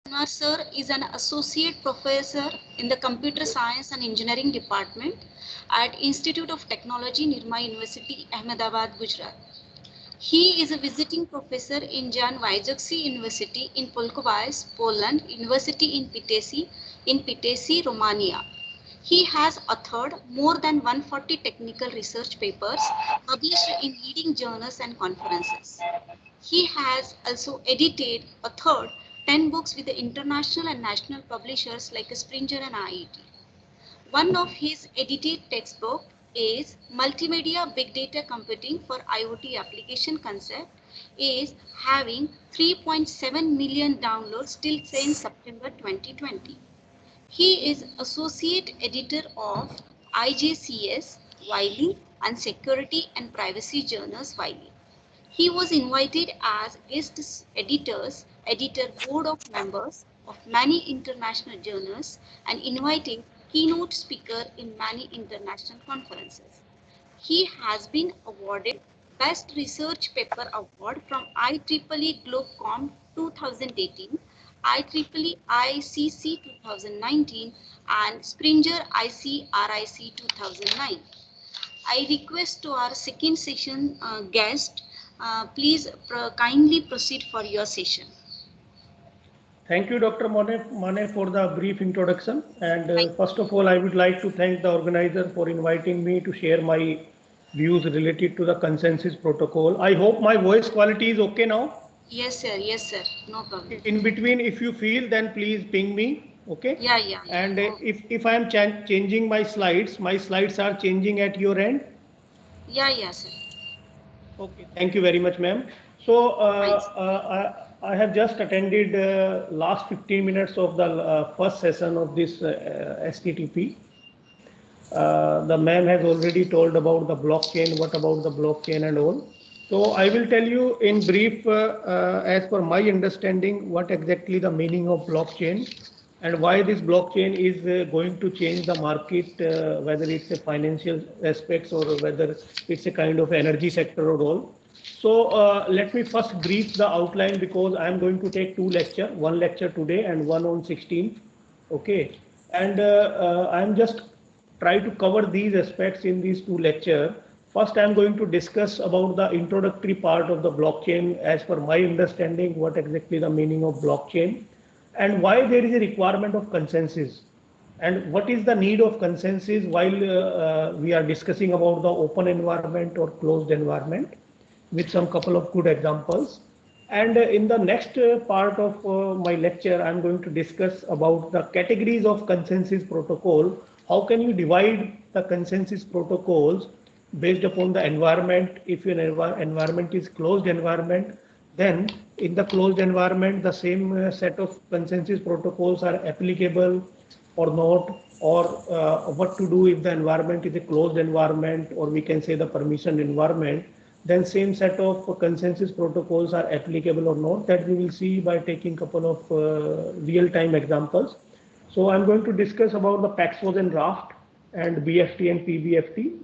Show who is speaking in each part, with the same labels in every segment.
Speaker 1: Kumar sir is an associate professor in the Computer Science and Engineering Department at Institute of Technology, Nirma University, Ahmedabad, Gujarat. He is a visiting professor in Jan Wyszynski University in Polkowice, Poland, University in Pitesi, Romania. He has authored more than 140 technical research papers published in leading journals and conferences. He has also edited, authored 10 books with the international and national publishers like Springer and IET. One of his edited textbook is Multimedia Big Data Computing for IoT Application Concept is having 3.7 million downloads till saying September 2020. He is associate editor of IJCS, Wiley and Security and Privacy Journals Wiley. He was invited as guest editors, editor board of members of many international journals and invited keynote speaker in many international conferences. He has been awarded Best Research Paper Award from IEEE Globecom 2018, IEEE ICC 2019 and Springer ICRIC 2009. I request to our second session guest, please kindly proceed for your session.
Speaker 2: Thank you, Dr. Mane, for the brief introduction. And first of all, I would like to thank the organizer for inviting me to share my views related to the consensus protocol. I hope my voice quality is okay now.
Speaker 1: Yes, sir. Yes, sir. No problem.
Speaker 2: In between, if you feel, then please ping me. Okay.
Speaker 1: Yeah.
Speaker 2: And if I am changing my slides are changing at your end.
Speaker 1: Yeah, sir.
Speaker 2: Okay. Thank you very much, ma'am. So I have just attended last 15 minutes of the first session of this STTP. The ma'am has already told about the blockchain, what about the blockchain and all. So I will tell you in brief, as per my understanding, what exactly the meaning of blockchain and why this blockchain is going to change the market, whether it's a financial aspects or whether it's a kind of energy sector or all. So let me first brief the outline because I'm going to take two lectures, one lecture today and one on 16th. Okay. And I'm just try to cover these aspects in these two lectures. First, I'm going to discuss about the introductory part of the blockchain as per my understanding, what exactly the meaning of blockchain and why there is a requirement of consensus and what is the need of consensus while we are discussing about the open environment or closed environment with some couple of good examples. And in the next part of my lecture, I'm going to discuss about the categories of consensus protocol. How can you divide the consensus protocols based upon the environment? If your environment is closed environment, then in the closed environment, the same set of consensus protocols are applicable or not, or what to do if the environment is a closed environment, or we can say the permission environment, then same set of consensus protocols are applicable or not. That we will see by taking couple of real-time examples. So I'm going to discuss about the Paxos and Raft and BFT and PBFT.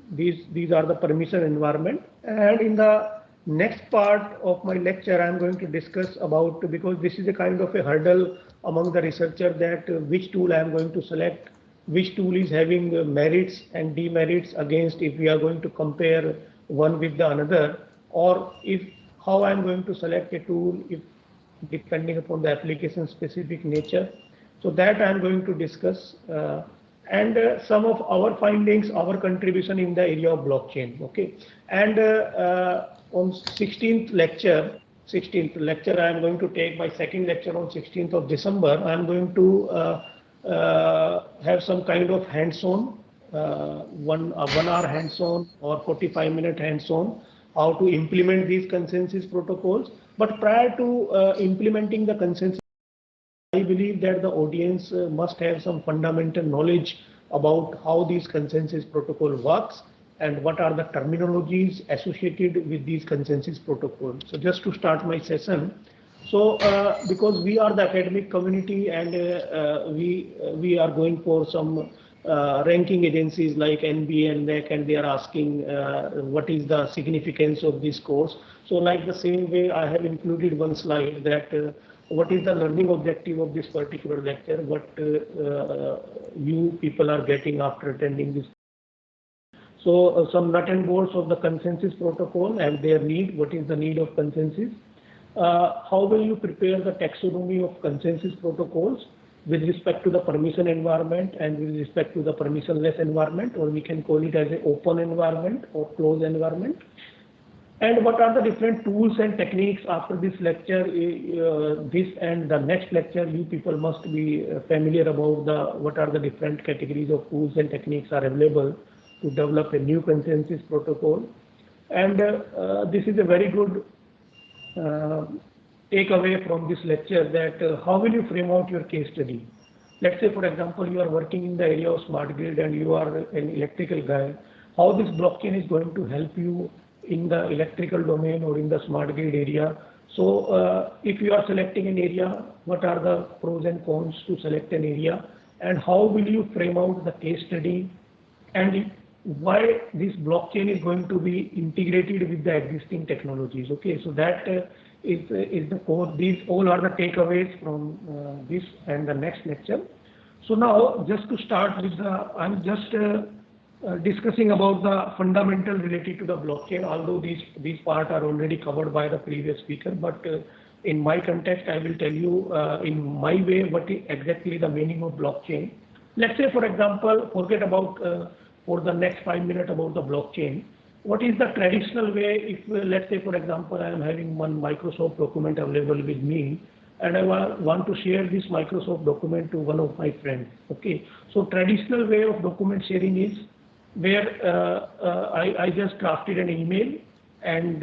Speaker 2: These are the permission environment. And in the next part of my lecture, I'm going to discuss about, because this is a kind of a hurdle among the researcher, that which tool I'm going to select, which tool is having merits and demerits against if we are going to compare one with the another, or if how I'm going to select a tool if depending upon the application specific nature. So that I'm going to discuss and some of our findings, our contribution in the area of blockchain. Okay, and on 16th lecture I am going to take my second lecture on 16th of December. I am going to have some kind of hands-on, 1 hour hands-on or 45-minute hands-on, how to implement these consensus protocols. But prior to implementing the consensus, I believe that the audience must have some fundamental knowledge about how these consensus protocol works and what are the terminologies associated with these consensus protocols. So just to start my session, so because we are the academic community and we are going for some ranking agencies like NBA and NEC, and they are asking what is the significance of this course. So like the same way, I have included one slide that what is the learning objective of this particular lecture, what you people are getting after attending this. So some nut and bolts of the consensus protocol and their need, what is the need of consensus. How will you prepare the taxonomy of consensus protocols with respect to the permission environment and with respect to the permissionless environment, or we can call it as an open environment or closed environment. And what are the different tools and techniques after this lecture, this and the next lecture, you people must be familiar about what are the different categories of tools and techniques are available to develop a new consensus protocol. And this is a very good takeaway from this lecture, that how will you frame out your case study. Let's say, for example, you are working in the area of smart grid and you are an electrical guy. How this blockchain is going to help you in the electrical domain or in the smart grid area. So if you are selecting an area, what are the pros and cons to select an area, and how will you frame out the case study, and why this blockchain is going to be integrated with the existing technologies. Okay, so that is the core. These all are the takeaways from this and the next lecture. So now, just to start with I'm just discussing about the fundamental related to the blockchain, although these parts are already covered by the previous speaker, but in my context, I will tell you in my way what is exactly the meaning of blockchain. Let's say, for example, forget about for the next 5 minutes about the blockchain. What is the traditional way? If let's say, for example, I am having one Microsoft document available with me, and I want to share this Microsoft document to one of my friends. Okay, so traditional way of document sharing is where I just drafted an email and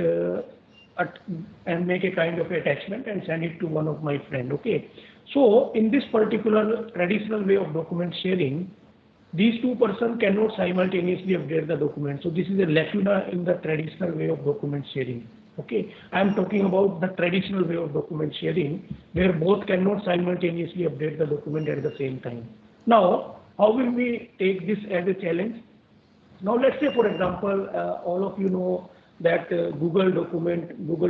Speaker 2: make a kind of attachment and send it to one of my friends. Okay, so in this particular traditional way of document sharing, these two persons cannot simultaneously update the document. So this is a lacuna in the traditional way of document sharing. Okay, I am talking about the traditional way of document sharing, where both cannot simultaneously update the document at the same time. Now, how will we take this as a challenge? Now, let's say, for example, all of you know that Google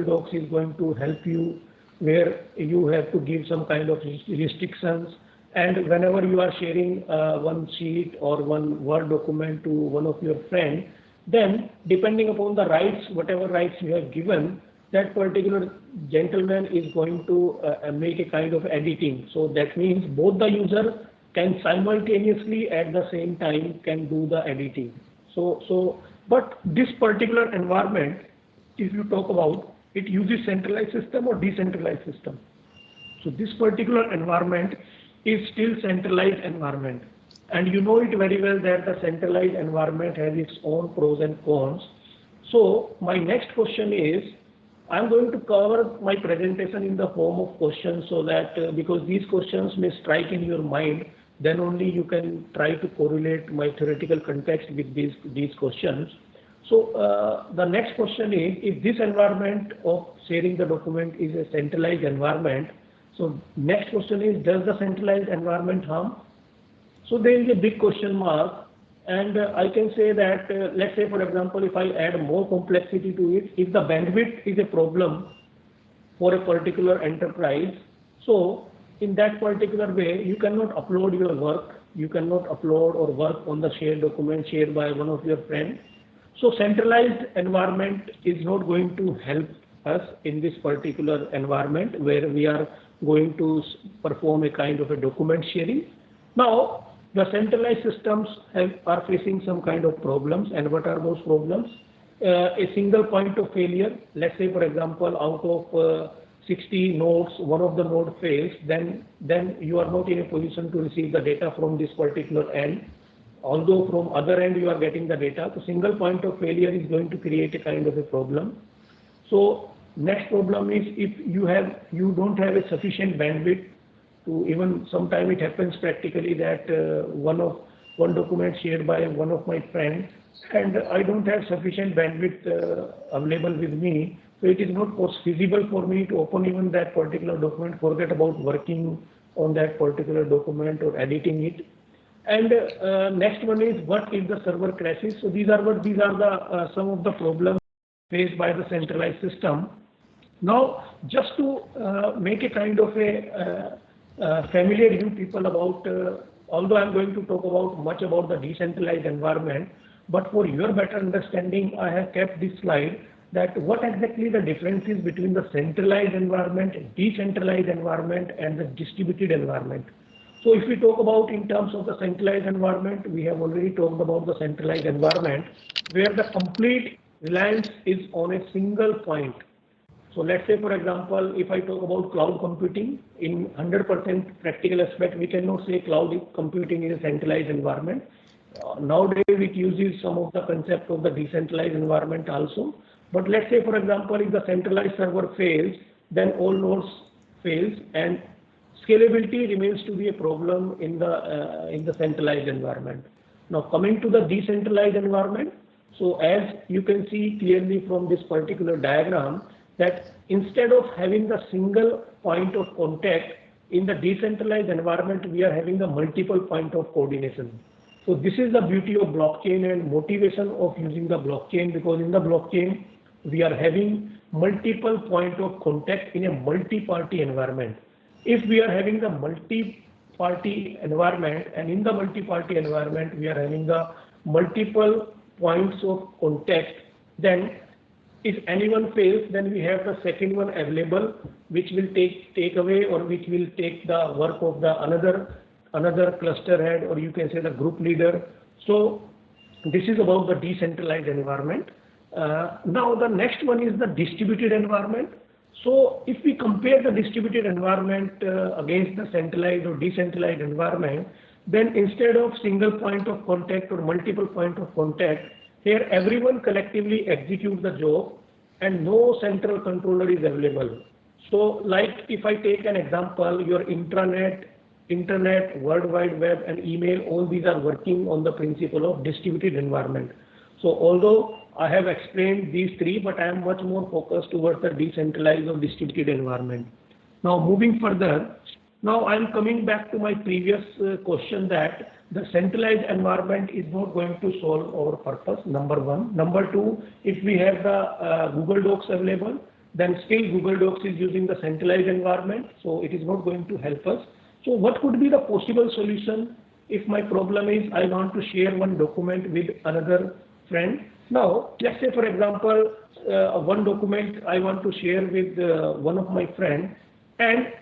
Speaker 2: Docs is going to help you, where you have to give some kind of restrictions. And whenever you are sharing one sheet or one Word document to one of your friends, then depending upon the rights, whatever rights you have given, that particular gentleman is going to make a kind of editing. So that means both the user can simultaneously at the same time can do the editing. But this particular environment, if you talk about, it uses centralized system or decentralized system. So this particular environment is still centralized environment, and you know it very well that the centralized environment has its own pros and cons. So my next question is, I'm going to cover my presentation in the form of questions, so that because these questions may strike in your mind, then only you can try to correlate my theoretical context with these questions. So the next question is, if this environment of sharing the document is a centralized environment, so next question is, does the centralized environment harm? So there is a big question mark, and I can say that, let's say, for example, if I add more complexity to it, if the bandwidth is a problem for a particular enterprise, so in that particular way, you cannot upload your work, you cannot upload or work on the shared document shared by one of your friends. So centralized environment is not going to help us in this particular environment where we are going to perform a kind of a document sharing. Now, the centralized systems are facing some kind of problems, and what are those problems? A single point of failure. Let's say, for example, out of 60 nodes, one of the node fails, then you are not in a position to receive the data from this particular end. Although from other end you are getting the data, so single point of failure is going to create a kind of a problem. So next problem is, if you don't have a sufficient bandwidth to, even sometime it happens practically that one document shared by one of my friends, and I don't have sufficient bandwidth available with me, so it is not feasible for me to open even that particular document, forget about working on that particular document or editing it. And next one is, what if the server crashes? So these are the some of the problems faced by the centralized system. Now, just to make a kind of a familiar you people about, although I'm going to talk about much about the decentralized environment, but for your better understanding, I have kept this slide that what exactly the difference is between the centralized environment, decentralized environment, and the distributed environment. So if we talk about in terms of the centralized environment, we have already talked about the centralized environment where the complete reliance is on a single point. So let's say, for example, if I talk about cloud computing, in 100% practical aspect, we cannot say cloud computing is a centralized environment. Nowadays, it uses some of the concept of the decentralized environment also. But let's say, for example, if the centralized server fails, then all nodes fails, and scalability remains to be a problem in the centralized environment. Now, coming to the decentralized environment, so as you can see clearly from this particular diagram, that instead of having the single point of contact in the decentralized environment, we are having the multiple point of coordination. So this is the beauty of blockchain and motivation of using the blockchain, because in the blockchain, we are having multiple point of contact in a multi-party environment. If we are having the multi-party environment, and in the multi-party environment, we are having the multiple points of contact, then if anyone fails, then we have the second one available, which will take away, or which will take the work of the another cluster head, or you can say the group leader. So this is about the decentralized environment. Now the next one is the distributed environment. So if we compare the distributed environment against the centralized or decentralized environment, then instead of single point of contact or multiple point of contact, here everyone collectively executes the job and no central controller is available. So like if I take an example, your internet, World Wide Web and email, all these are working on the principle of distributed environment. So although I have explained these three, but I am much more focused towards the decentralized or distributed environment. Now moving further, now I am coming back to my previous question that the centralized environment is not going to solve our purpose, number one. Number two, if we have the Google Docs available, then still Google Docs is using the centralized environment, so it is not going to help us. So what could be the possible solution if my problem is I want to share one document with another friend? Now, let's say for example, one document I want to share with one of my friends, and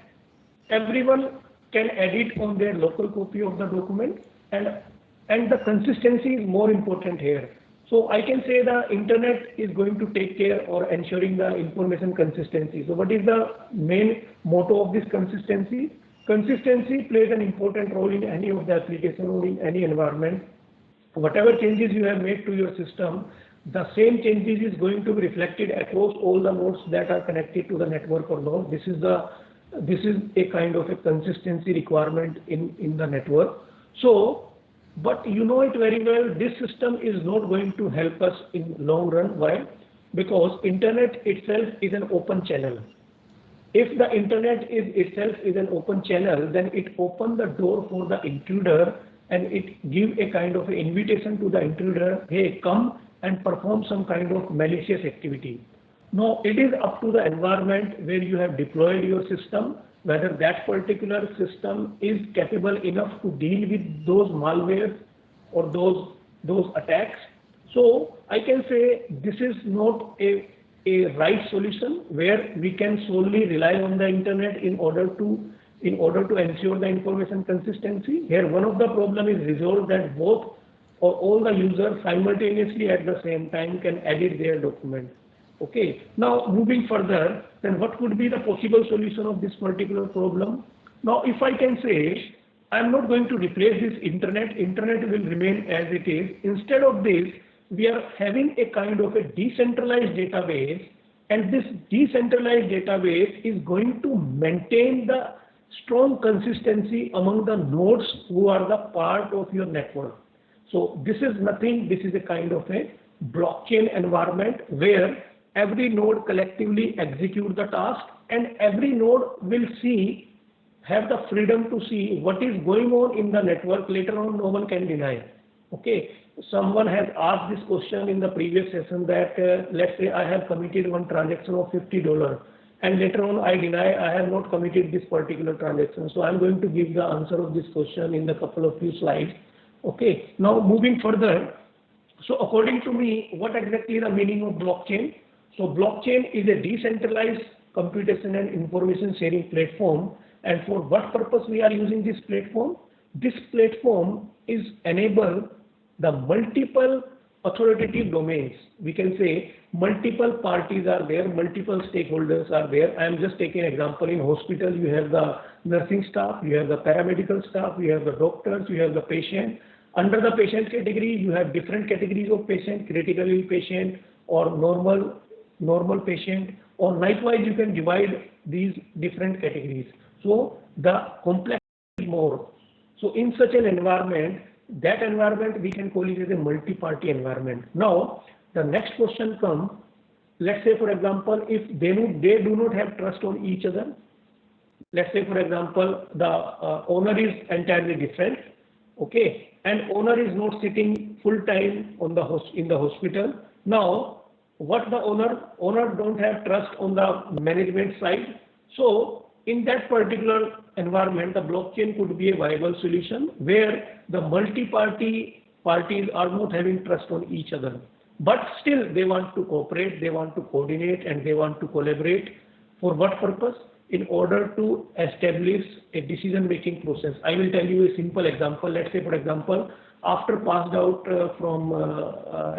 Speaker 2: everyone can edit on their local copy of the document, and the consistency is more important here. So I can say the internet is going to take care or ensuring the information consistency. So what is the main motto of this consistency? Consistency plays an important role in any of the application or in any environment. Whatever changes you have made to your system, the same changes is going to be reflected across all the nodes that are connected to the network or node. This is a kind of a consistency requirement in the network. So, but you know it very well, this system is not going to help us in long run. Why? Because internet itself is an open channel. If the internet itself is an open channel, then it opens the door for the intruder, and it gives a kind of invitation to the intruder, hey, come and perform some kind of malicious activity. Now, it is up to the environment where you have deployed your system, whether that particular system is capable enough to deal with those malwares or those attacks. So I can say this is not a right solution where we can solely rely on the internet in order to ensure the information consistency. Here, one of the problem is resolved that both or all the users simultaneously at the same time can edit their document. Okay. Now moving further, then what could be the possible solution of this particular problem? Now, if I can say, I'm not going to replace this internet will remain as it is. Instead of this, we are having a kind of a decentralized database, and this decentralized database is going to maintain the strong consistency among the nodes who are the part of your network. So this is nothing, this is a kind of a blockchain environment where every node collectively execute the task, and every node will have the freedom to see what is going on in the network. Later on, no one can deny. Okay. Someone has asked this question in the previous session that let's say I have committed one transaction of $50, and later on I deny I have not committed this particular transaction. So I'm going to give the answer of this question in the couple of few slides. Okay, now moving further. So according to me, what exactly the meaning of blockchain? So blockchain is a decentralized computation and information sharing platform. And for what purpose we are using this platform? This platform is enable the multiple authoritative domains. We can say multiple parties are there, multiple stakeholders are there. I am just taking an example. In hospital, you have the nursing staff, you have the paramedical staff, you have the doctors, you have the patient. Under the patient category, you have different categories of patient, critical ill patient or normal patient, or likewise you can divide these different categories. So the complexity is more. So in such an environment, that environment we can call it as a multi-party environment. Now the next question comes. Let's say for example, if they do not have trust on each other. Let's say for example, the owner is entirely different. Okay, and owner is not sitting full time on in the hospital. Now, what the owner don't have trust on the management side. So in that particular environment, the blockchain could be a viable solution where the multi-parties are not having trust on each other, but still they want to cooperate, they want to coordinate, and they want to collaborate. For what purpose? In order to establish a decision-making process. I will tell you a simple example. Let's say, for example, after passed out from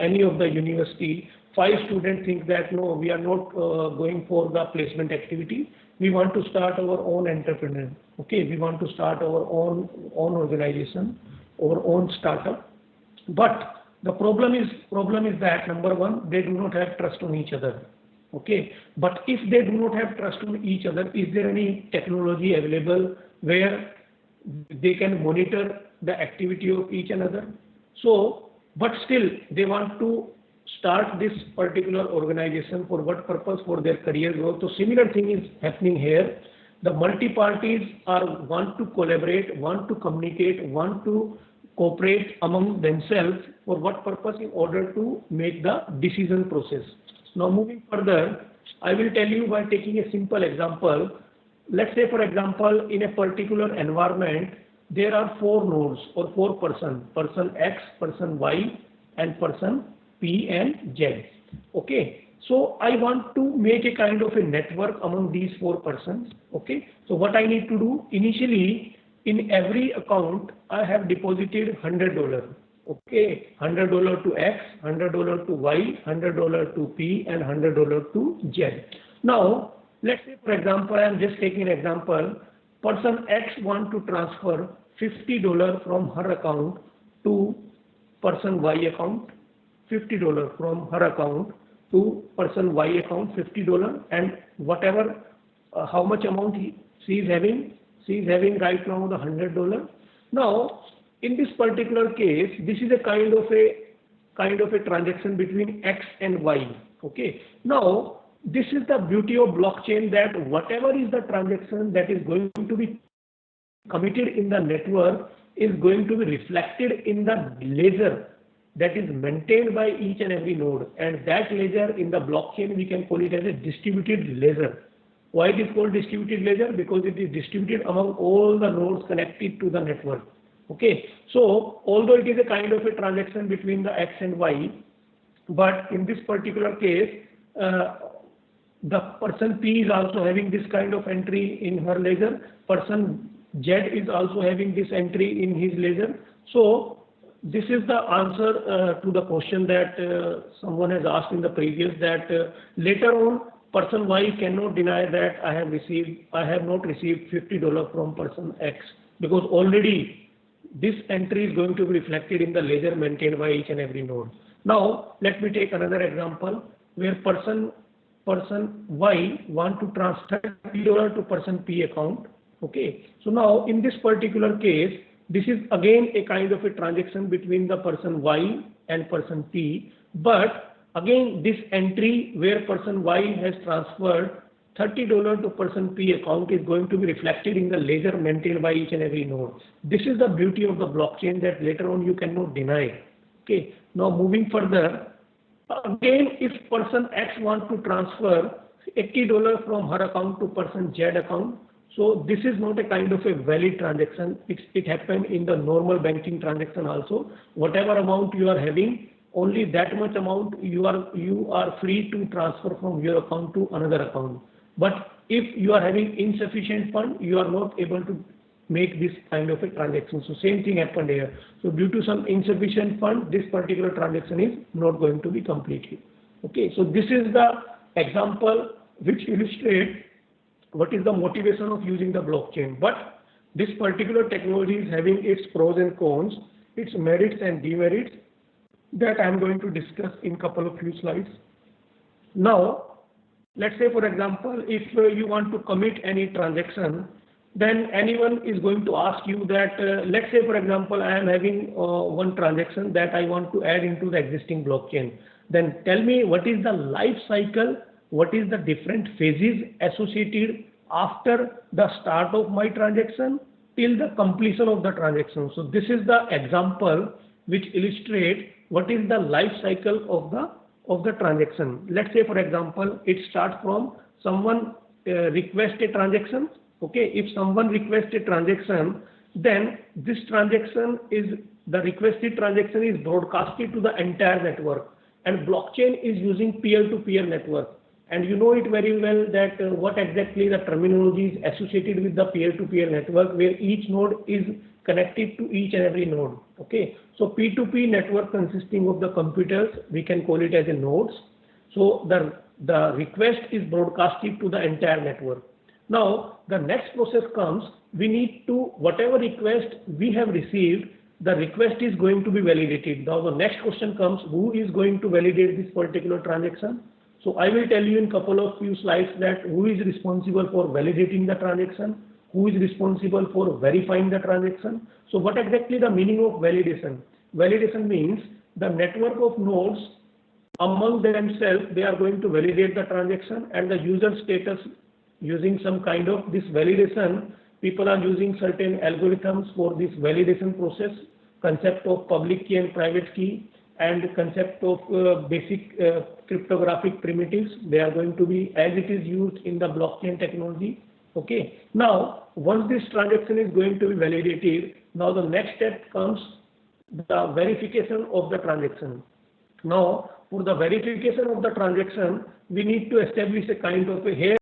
Speaker 2: any of the university, 5 students think that no, we are not going for the placement activity. We want to start our own entrepreneur. Okay, we want to start our own organization, our own startup. But the problem is that number one, they do not have trust on each other. Okay, but if they do not have trust on each other, is there any technology available where they can monitor the activity of each another? So, but still they want to start this particular organization. For what purpose? For their career growth. So similar thing is happening here. The multi-parties want to collaborate, want to communicate, want to cooperate among themselves. For what purpose? In order to make the decision process. Now moving further, I will tell you by taking a simple example. Let's say for example, in a particular environment, there are 4 nodes or 4 persons, person X, person Y, and person P and Z. Okay, so I want to make a kind of a network among these 4 persons. Okay, so what I need to do, initially in every account, I have deposited $100. Okay, $100 to X, $100 to Y, $100 to P, and $100 to Z. Now, let's say for example, I am just taking an example. Person X want to transfer $50 from her account to person Y account, $50 from her account to person Y account, $50, and whatever, how much amount she is having right now, the $100. Now, in this particular case, this is a kind of a transaction between X and Y. Okay. Now, this is the beauty of blockchain, that whatever is the transaction that is going to be committed in the network is going to be reflected in the ledger that is maintained by each and every node. And that ledger in the blockchain, we can call it as a distributed ledger. Why it is called distributed ledger? Because it is distributed among all the nodes connected to the network. Okay, so although it is a kind of a transaction between the X and Y, but in this particular case, the person P is also having this kind of entry in her ledger. Person Z is also having this entry in his ledger. So this is the answer to the question that someone has asked in the previous, that later on person Y cannot deny that I have not received $50 from person X, because already this entry is going to be reflected in the ledger maintained by each and every node. Now, let me take another example where person Y want to transfer $50 to person P account. Okay, so now in this particular case, this is again a kind of a transaction between the person Y and person P, but again this entry where person Y has transferred $30 to person P account is going to be reflected in the ledger maintained by each and every node. This is the beauty of the blockchain, that later on you cannot deny. Okay. Now moving further, again if person X wants to transfer $80 from her account to person Z account. So this is not a kind of a valid transaction. It happened in the normal banking transaction also. Whatever amount you are having, only that much amount you are free to transfer from your account to another account. But if you are having insufficient fund, you are not able to make this kind of a transaction. So same thing happened here. So due to some insufficient fund, this particular transaction is not going to be completed. Okay, so this is the example which illustrates what is the motivation of using the blockchain. But this particular technology is having its pros and cons, its merits and demerits that I am going to discuss in couple of few slides. Now, let's say for example, if you want to commit any transaction, then anyone is going to ask you that, let's say for example, I am having one transaction that I want to add into the existing blockchain. Then tell me what is the life cycle, what is the different phases associated after the start of my transaction till the completion of the transaction. So this is the example which illustrates what is the life cycle of the transaction. Let's say for example, it starts from someone request a transaction. Okay, if someone requests a transaction, then this transaction is, the requested transaction is broadcasted to the entire network, and blockchain is using peer-to-peer network. And you know it very well that what exactly the terminology is associated with the peer-to-peer network, where each node is connected to each and every node. Okay, so P2P network consisting of the computers, we can call it as a nodes. So the request is broadcasted to the entire network. Now the next process comes, we need to, whatever request we have received, the request is going to be validated. Now the next question comes, who is going to validate this particular transaction? So I will tell you in couple of few slides that who is responsible for validating the transaction, who is responsible for verifying the transaction. So what exactly the meaning of validation? Validation means the network of nodes among themselves, they are going to validate the transaction, and the user status using some kind of this validation. People are using certain algorithms for this validation process, concept of public key and private key, and concept of basic cryptographic primitives. They are going to be as it is used in the blockchain technology. Okay. Now, once this transaction is going to be validated, now the next step comes the verification of the transaction. Now, for the verification of the transaction, we need to establish a kind of a, here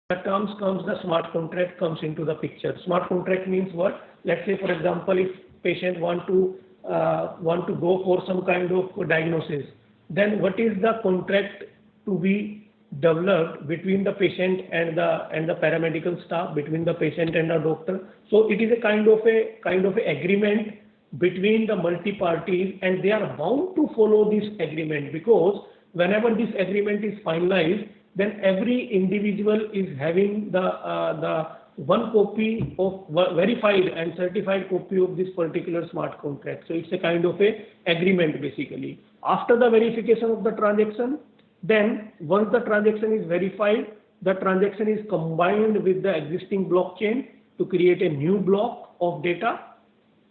Speaker 2: the terms comes, the smart contract comes into the picture. Smart contract means what? Let's say, for example, if patient want to go for some kind of diagnosis, then what is the contract to be developed between the patient and the paramedical staff, between the patient and the doctor? So it is a kind of a agreement between the multi parties, and they are bound to follow this agreement, because whenever this agreement is finalized, then every individual is having the one copy of verified and certified copy of this particular smart contract. So it's a kind of a agreement basically. After the verification of the transaction, then once the transaction is verified, the transaction is combined with the existing blockchain to create a new block of data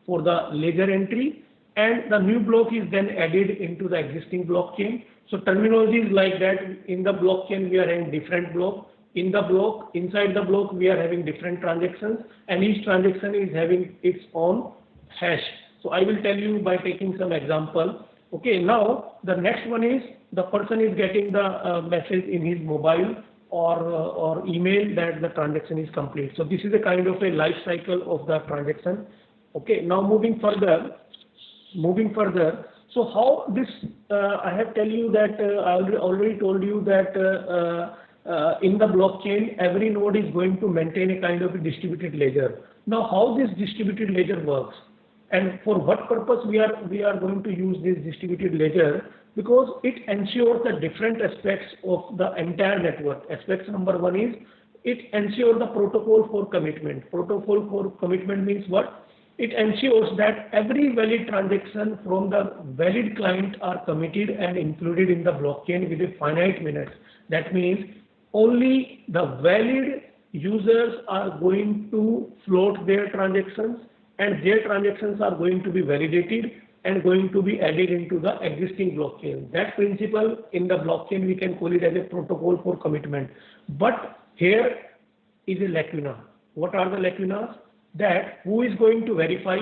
Speaker 2: for the ledger entry, and the new block is then added into the existing blockchain. So terminology is like that. In the blockchain, we are having different blocks. In the block, inside the block, we are having different transactions, and each transaction is having its own hash. So I will tell you by taking some example. Okay, now the next one is the person is getting the message in his mobile or email that the transaction is complete. So this is a kind of a life cycle of the transaction. Okay, now moving further. So how this, I have tell you that I already told you that in the blockchain, every node is going to maintain a kind of a distributed ledger. Now how this distributed ledger works, and for what purpose we are going to use this distributed ledger? Because it ensures the different aspects of the entire network. Aspect number one is it ensures the protocol for commitment. Protocol for commitment means what? It ensures that every valid transaction from the valid client are committed and included in the blockchain with a finite minutes. That means only the valid users are going to float their transactions, and their transactions are going to be validated and going to be added into the existing blockchain. That principle in the blockchain, we can call it as a protocol for commitment. But here is a lacuna. What are the lacunas? That who is going to verify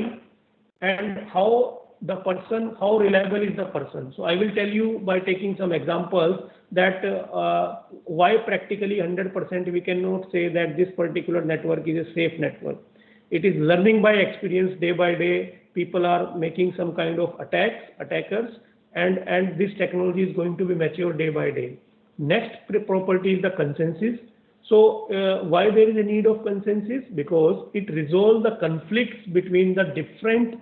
Speaker 2: and how the person, how reliable is the person. So I will tell you by taking some examples that why practically 100% we cannot say that this particular network is a safe network. It is learning by experience. Day by day, people are making some kind of attackers, and this technology is going to be mature day by day. Next property is the consensus. So why there is a need of consensus? Because it resolves the conflicts between the different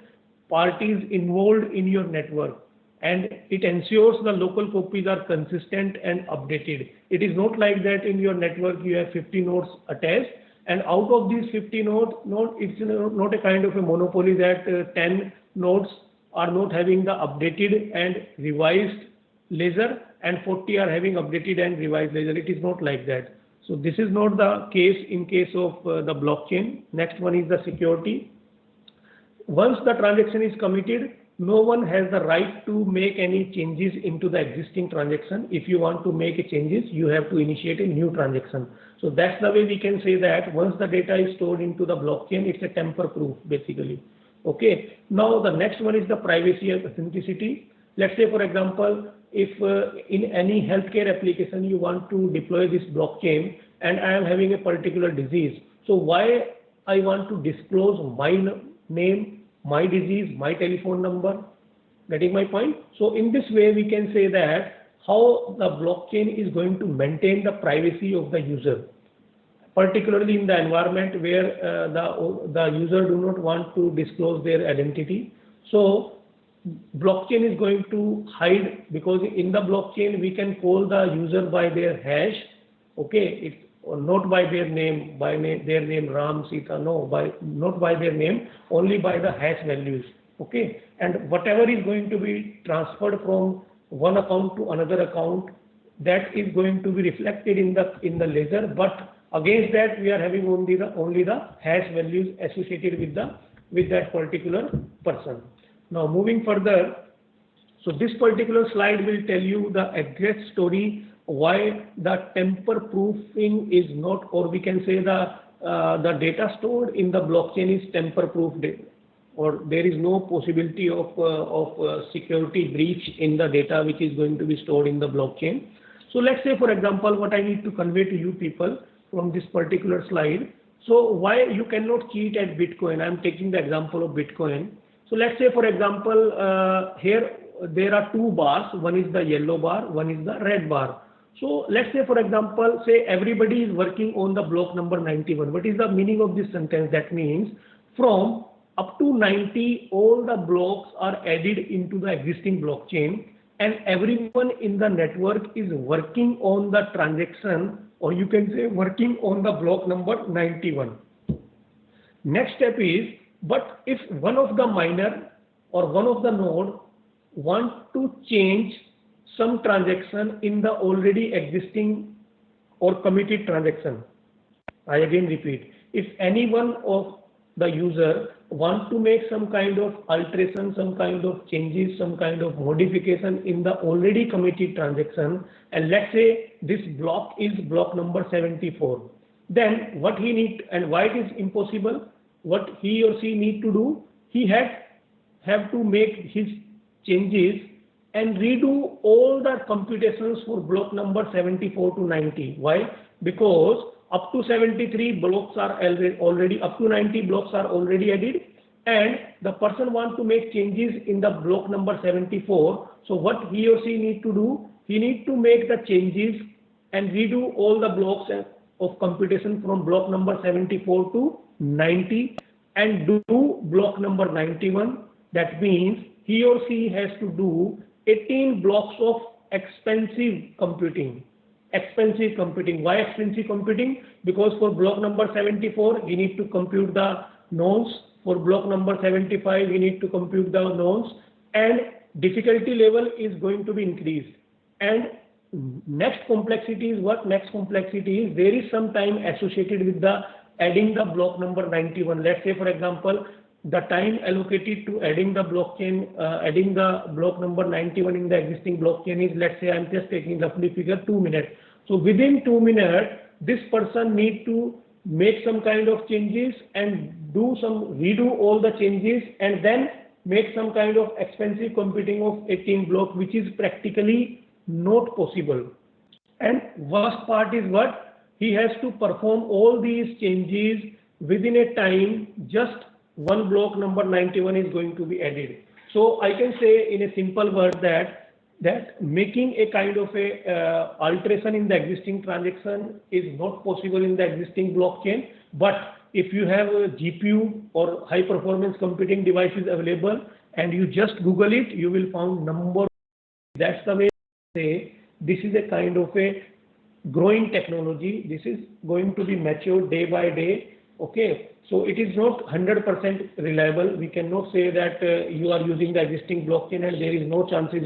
Speaker 2: parties involved in your network, and it ensures the local copies are consistent and updated. It is not like that in your network you have 50 nodes attached, and out of these 50 nodes, it's not a kind of a monopoly that 10 nodes are not having the updated and revised ledger and 40 are having updated and revised ledger. It is not like that. So this is not the case in case of the blockchain. Next one is the security. Once the transaction is committed, no one has the right to make any changes into the existing transaction. If you want to make changes, you have to initiate a new transaction. So that's the way we can say that once the data is stored into the blockchain, it's a tamper-proof basically. Okay. Now the next one is the privacy and authenticity. Let's say, for example, if in any healthcare application you want to deploy this blockchain, and I am having a particular disease, so why I want to disclose my name, my disease, my telephone number? Getting my point? So in this way, we can say that how the blockchain is going to maintain the privacy of the user, particularly in the environment where the user do not want to disclose their identity. So blockchain is going to hide, because in the blockchain we can call the user by their hash. Okay, it's not by their name, their name Ram, Sita, no, not by their name, only by the hash values. Okay, and whatever is going to be transferred from one account to another account, that is going to be reflected in the ledger, but against that we are having only the hash values associated with that particular person. Now moving further, so this particular slide will tell you the exact story why the tamper-proofing is not, or we can say the data stored in the blockchain is tamper-proof, or there is no possibility of security breach in the data which is going to be stored in the blockchain. So let's say, for example, what I need to convey to you people from this particular slide. So why you cannot cheat at Bitcoin? I'm taking the example of Bitcoin. So let's say, for example, here there are two bars. One is the yellow bar, one is the red bar. So let's say, for example, say everybody is working on the block number 91. What is the meaning of this sentence? That means from up to 90, all the blocks are added into the existing blockchain, and everyone in the network is working on the transaction, or you can say working on the block number 91. Next step is, but if one of the miner or one of the node want to change some transaction in the already existing or committed transaction, I again repeat, if any one of the user want to make some kind of alteration, some kind of changes, some kind of modification in the already committed transaction, and let's say this block is block number 74, then what he need, and why it is impossible, what he or she need to do, he have to make his changes and redo all the computations for block number 74 to 90. Why? Because up to 73 blocks are already, up to 90 blocks are already added, and the person wants to make changes in the block number 74. So what he or she need to do, he need to make the changes and redo all the blocks of computation from block number 74 to 90 and do block number 91. That means he or she has to do 18 blocks of expensive computing. Expensive computing. Why expensive computing? Because for block number 74, we need to compute the nodes. For block number 75, we need to compute the nodes, and difficulty level is going to be increased. And next complexity is what? Next complexity is there is some time associated with the adding the block number 91. Let's say, for example, the time allocated to adding the blockchain, adding the block number 91 in the existing blockchain is, let's say I'm just taking roughly figure 2 minutes. So within 2 minutes, this person need to make some kind of changes and redo all the changes and then make some kind of expensive computing of 18 block, which is practically not possible. And worst part is what? He has to perform all these changes within a time, just one block number 91 is going to be added. So I can say in a simple word that making a kind of a alteration in the existing transaction is not possible in the existing blockchain. But if you have a GPU or high performance computing devices available and you just Google it, you will find number. That's the way I say this is a kind of a growing technology. This is going to be matured day by day. Okay, so it is not 100% reliable. We cannot say that you are using the existing blockchain and there is no chances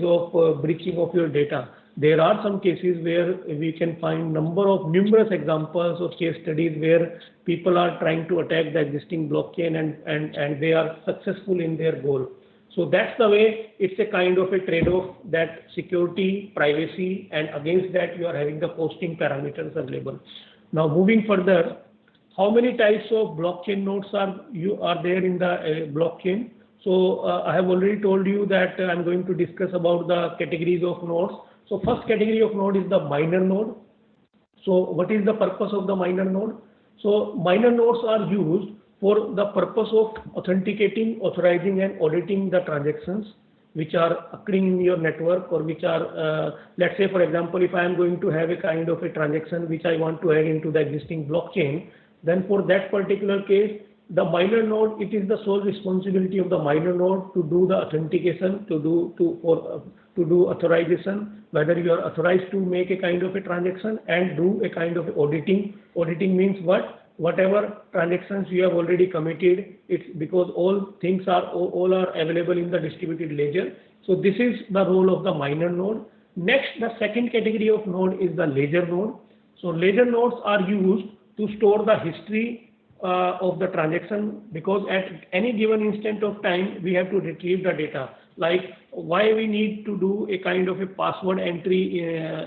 Speaker 2: of breaching of your data. There are some cases where we can find numerous examples of case studies where people are trying to attack the existing blockchain and they are successful in their goal. So that's the way. It's a kind of a trade-off, that security, privacy, and against that you are having the posting parameters available. Now moving further, how many types of blockchain nodes are there in the blockchain? So I have already told you that I'm going to discuss about the categories of nodes. So first category of node is the minor node. So what is the purpose of the minor node? So minor nodes are used for the purpose of authenticating, authorizing, and auditing the transactions which are occurring in your network, or which are, let's say for example, if I am going to have a kind of a transaction which I want to add into the existing blockchain, then for that particular case, the minor node, it is the sole responsibility of the minor node to do the authentication, to do authorization, whether you are authorized to make a kind of a transaction, and do a kind of auditing. Auditing means what? Whatever transactions you have already committed, it's because all are available in the distributed ledger. So this is the role of the minor node. Next, the second category of node is the ledger node. So ledger nodes are used to store the history of the transaction, because at any given instant of time we have to retrieve the data. Like why we need to do a kind of a password entry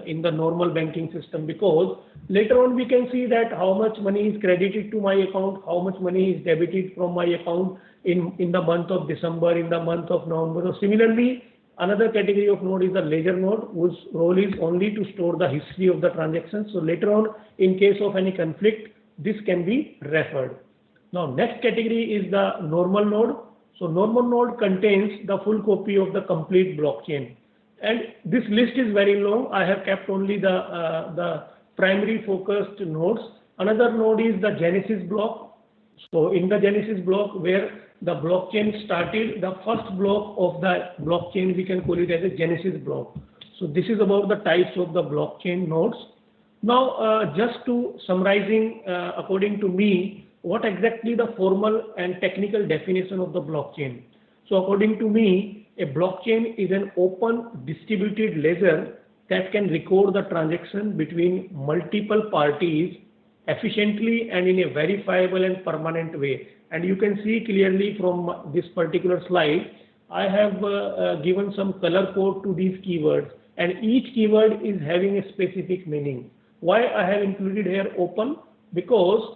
Speaker 2: in the normal banking system, because later on we can see that how much money is credited to my account, how much money is debited from my account in the month of December, in the month of November. So similarly, another category of node is the ledger node, whose role is only to store the history of the transaction. So later on, in case of any conflict, this can be referred. Now next category is the normal node. So normal node contains the full copy of the complete blockchain, and this list is very long. I have kept only the primary focused nodes. Another node is the Genesis block. So in the Genesis block, where the blockchain started, the first block of the blockchain, we can call it as a Genesis block. So this is about the types of the blockchain nodes. Now just to summarizing, according to me, what exactly the formal and technical definition of the blockchain. So according to me, a blockchain is an open distributed ledger that can record the transaction between multiple parties efficiently and in a verifiable and permanent way. And you can see clearly from this particular slide, I have given some color code to these keywords, and each keyword is having a specific meaning. Why I have included here open? Because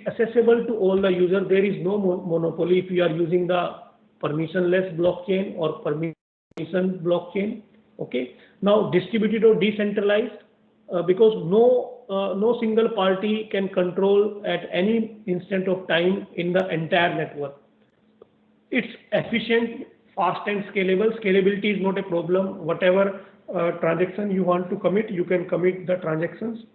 Speaker 2: accessible to all the users. There is no monopoly if you are using the permissionless blockchain or permission blockchain. Okay. Now distributed or decentralized, because no single party can control at any instant of time in the entire network. It's efficient, fast, and scalable. Scalability is not a problem. Whatever transaction you want to commit, you can commit the transactions.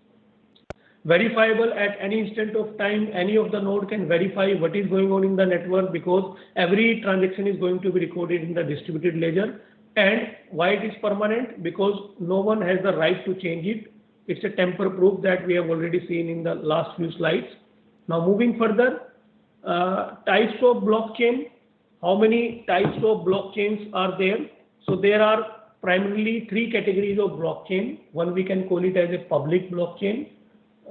Speaker 2: Verifiable at any instant of time, any of the node can verify what is going on in the network, because every transaction is going to be recorded in the distributed ledger. And why it is permanent? Because no one has the right to change it. It's a tamper proof that we have already seen in the last few slides. Now moving further, types of blockchain. How many types of blockchains are there? So there are primarily three categories of blockchain. One we can call it as a public blockchain.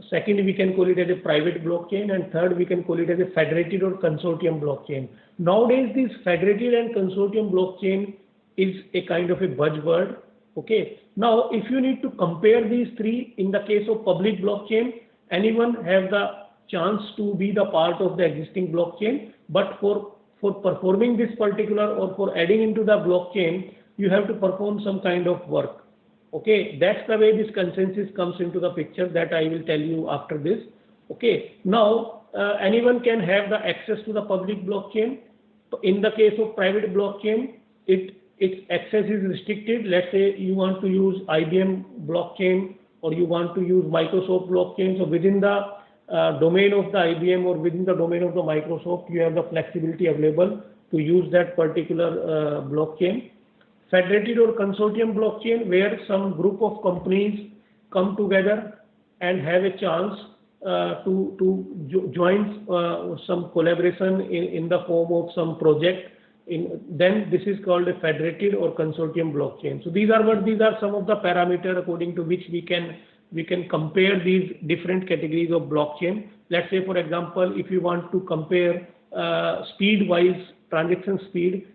Speaker 2: Second, we can call it as a private blockchain, and third, we can call it as a federated or consortium blockchain. Nowadays, this federated and consortium blockchain is a kind of a buzzword. Okay. Now, if you need to compare these three, in the case of public blockchain, anyone have the chance to be the part of the existing blockchain, but for performing this particular or for adding into the blockchain, you have to perform some kind of work. Okay, that's the way this consensus comes into the picture that I will tell you after this. Okay, now anyone can have the access to the public blockchain. In the case of private blockchain, its access is restricted. Let's say you want to use IBM blockchain or you want to use Microsoft blockchain. So within the domain of the IBM or within the domain of the Microsoft, you have the flexibility available to use that particular blockchain. Federated or consortium blockchain, where some group of companies come together and have a chance to join some collaboration in the form of some project. Then this is called a federated or consortium blockchain. So these are some of the parameters according to which we can compare these different categories of blockchain. Let's say, for example, if you want to compare speed-wise, transaction speed,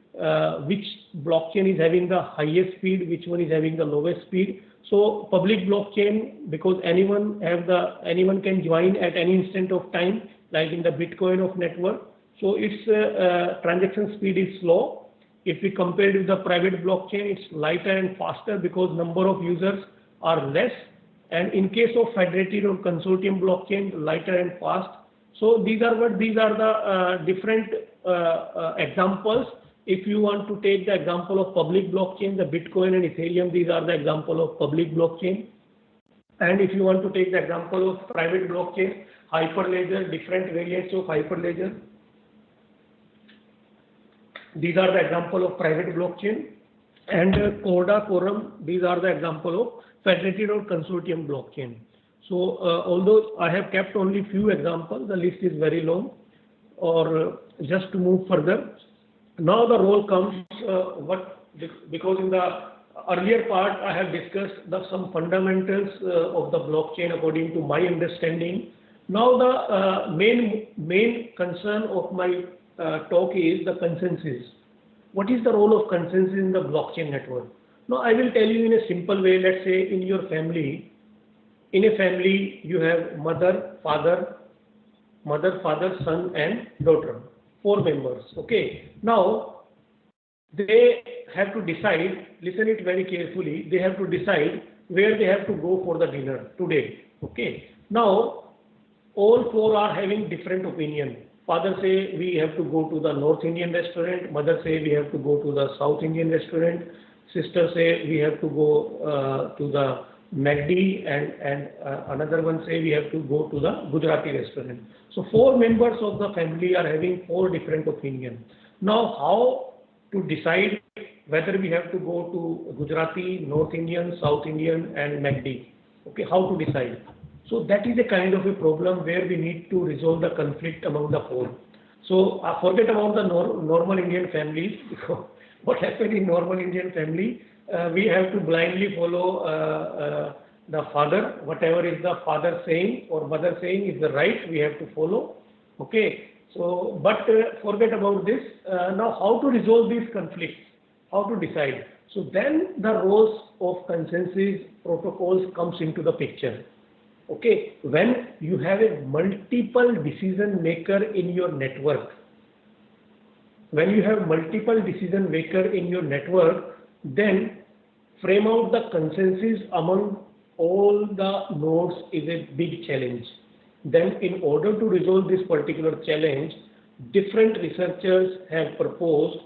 Speaker 2: which blockchain is having the highest speed, which one is having the lowest speed. So public blockchain, because anyone can join at any instant of time, like in the Bitcoin of network. So its transaction speed is slow. If we compare it with the private blockchain, it's lighter and faster because number of users are less. And in case of federated or consortium blockchain, lighter and fast. So these are the different examples. If you want to take the example of public blockchain, the Bitcoin and Ethereum, these are the example of public blockchain. And if you want to take the example of private blockchain, Hyperledger, different variants of Hyperledger, these are the example of private blockchain. And Corda, Quorum, these are the example of federated or consortium blockchain. So although I have kept only few examples, the list is very long. Or just to move further, now the role comes because in the earlier part I have discussed some fundamentals of the blockchain according to my understanding. Now the main concern of my talk is the consensus. What is the role of consensus in the blockchain network? Now I will tell you in a simple way. Let's say in your family, in a family you have mother, father, son and daughter. 4 members. Okay. Now they have to decide, listen it very carefully, they have to decide where they have to go for the dinner today. Okay. Now all 4 are having different opinion. Father say we have to go to the North Indian restaurant, mother say we have to go to the South Indian restaurant, sister say we have to go to the McD, and another one say we have to go to the Gujarati restaurant. So 4 members of the family are having 4 different opinions. Now how to decide whether we have to go to Gujarati, North Indian, South Indian and McD? Okay, how to decide? So that is a kind of a problem where we need to resolve the conflict among the 4. So forget about the normal Indian families, because what happens in normal Indian family, we have to blindly follow the father. Whatever is the father saying or mother saying is the right, we have to follow. Okay. So, but forget about this. Now, how to resolve these conflicts? How to decide? So then the roles of consensus protocols comes into the picture. Okay. When you have a multiple decision maker in your network, when you have multiple decision maker in your network, then frame out the consensus among all the nodes is a big challenge. Then in order to resolve this particular challenge, different researchers have proposed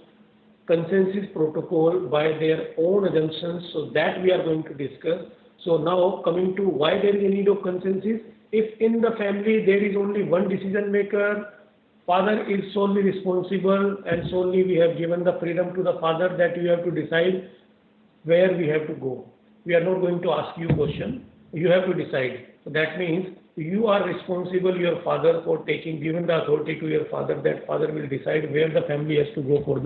Speaker 2: consensus protocol by their own assumptions, so that we are going to discuss. So now coming to why there is a need of consensus. If in the family there is only one decision maker, father is solely responsible and solely we have given the freedom to the father that you have to decide where we have to go. We are not going to ask you question. You have to decide. So that means you are responsible, your father, for given the authority to your father, that father will decide where the family has to go for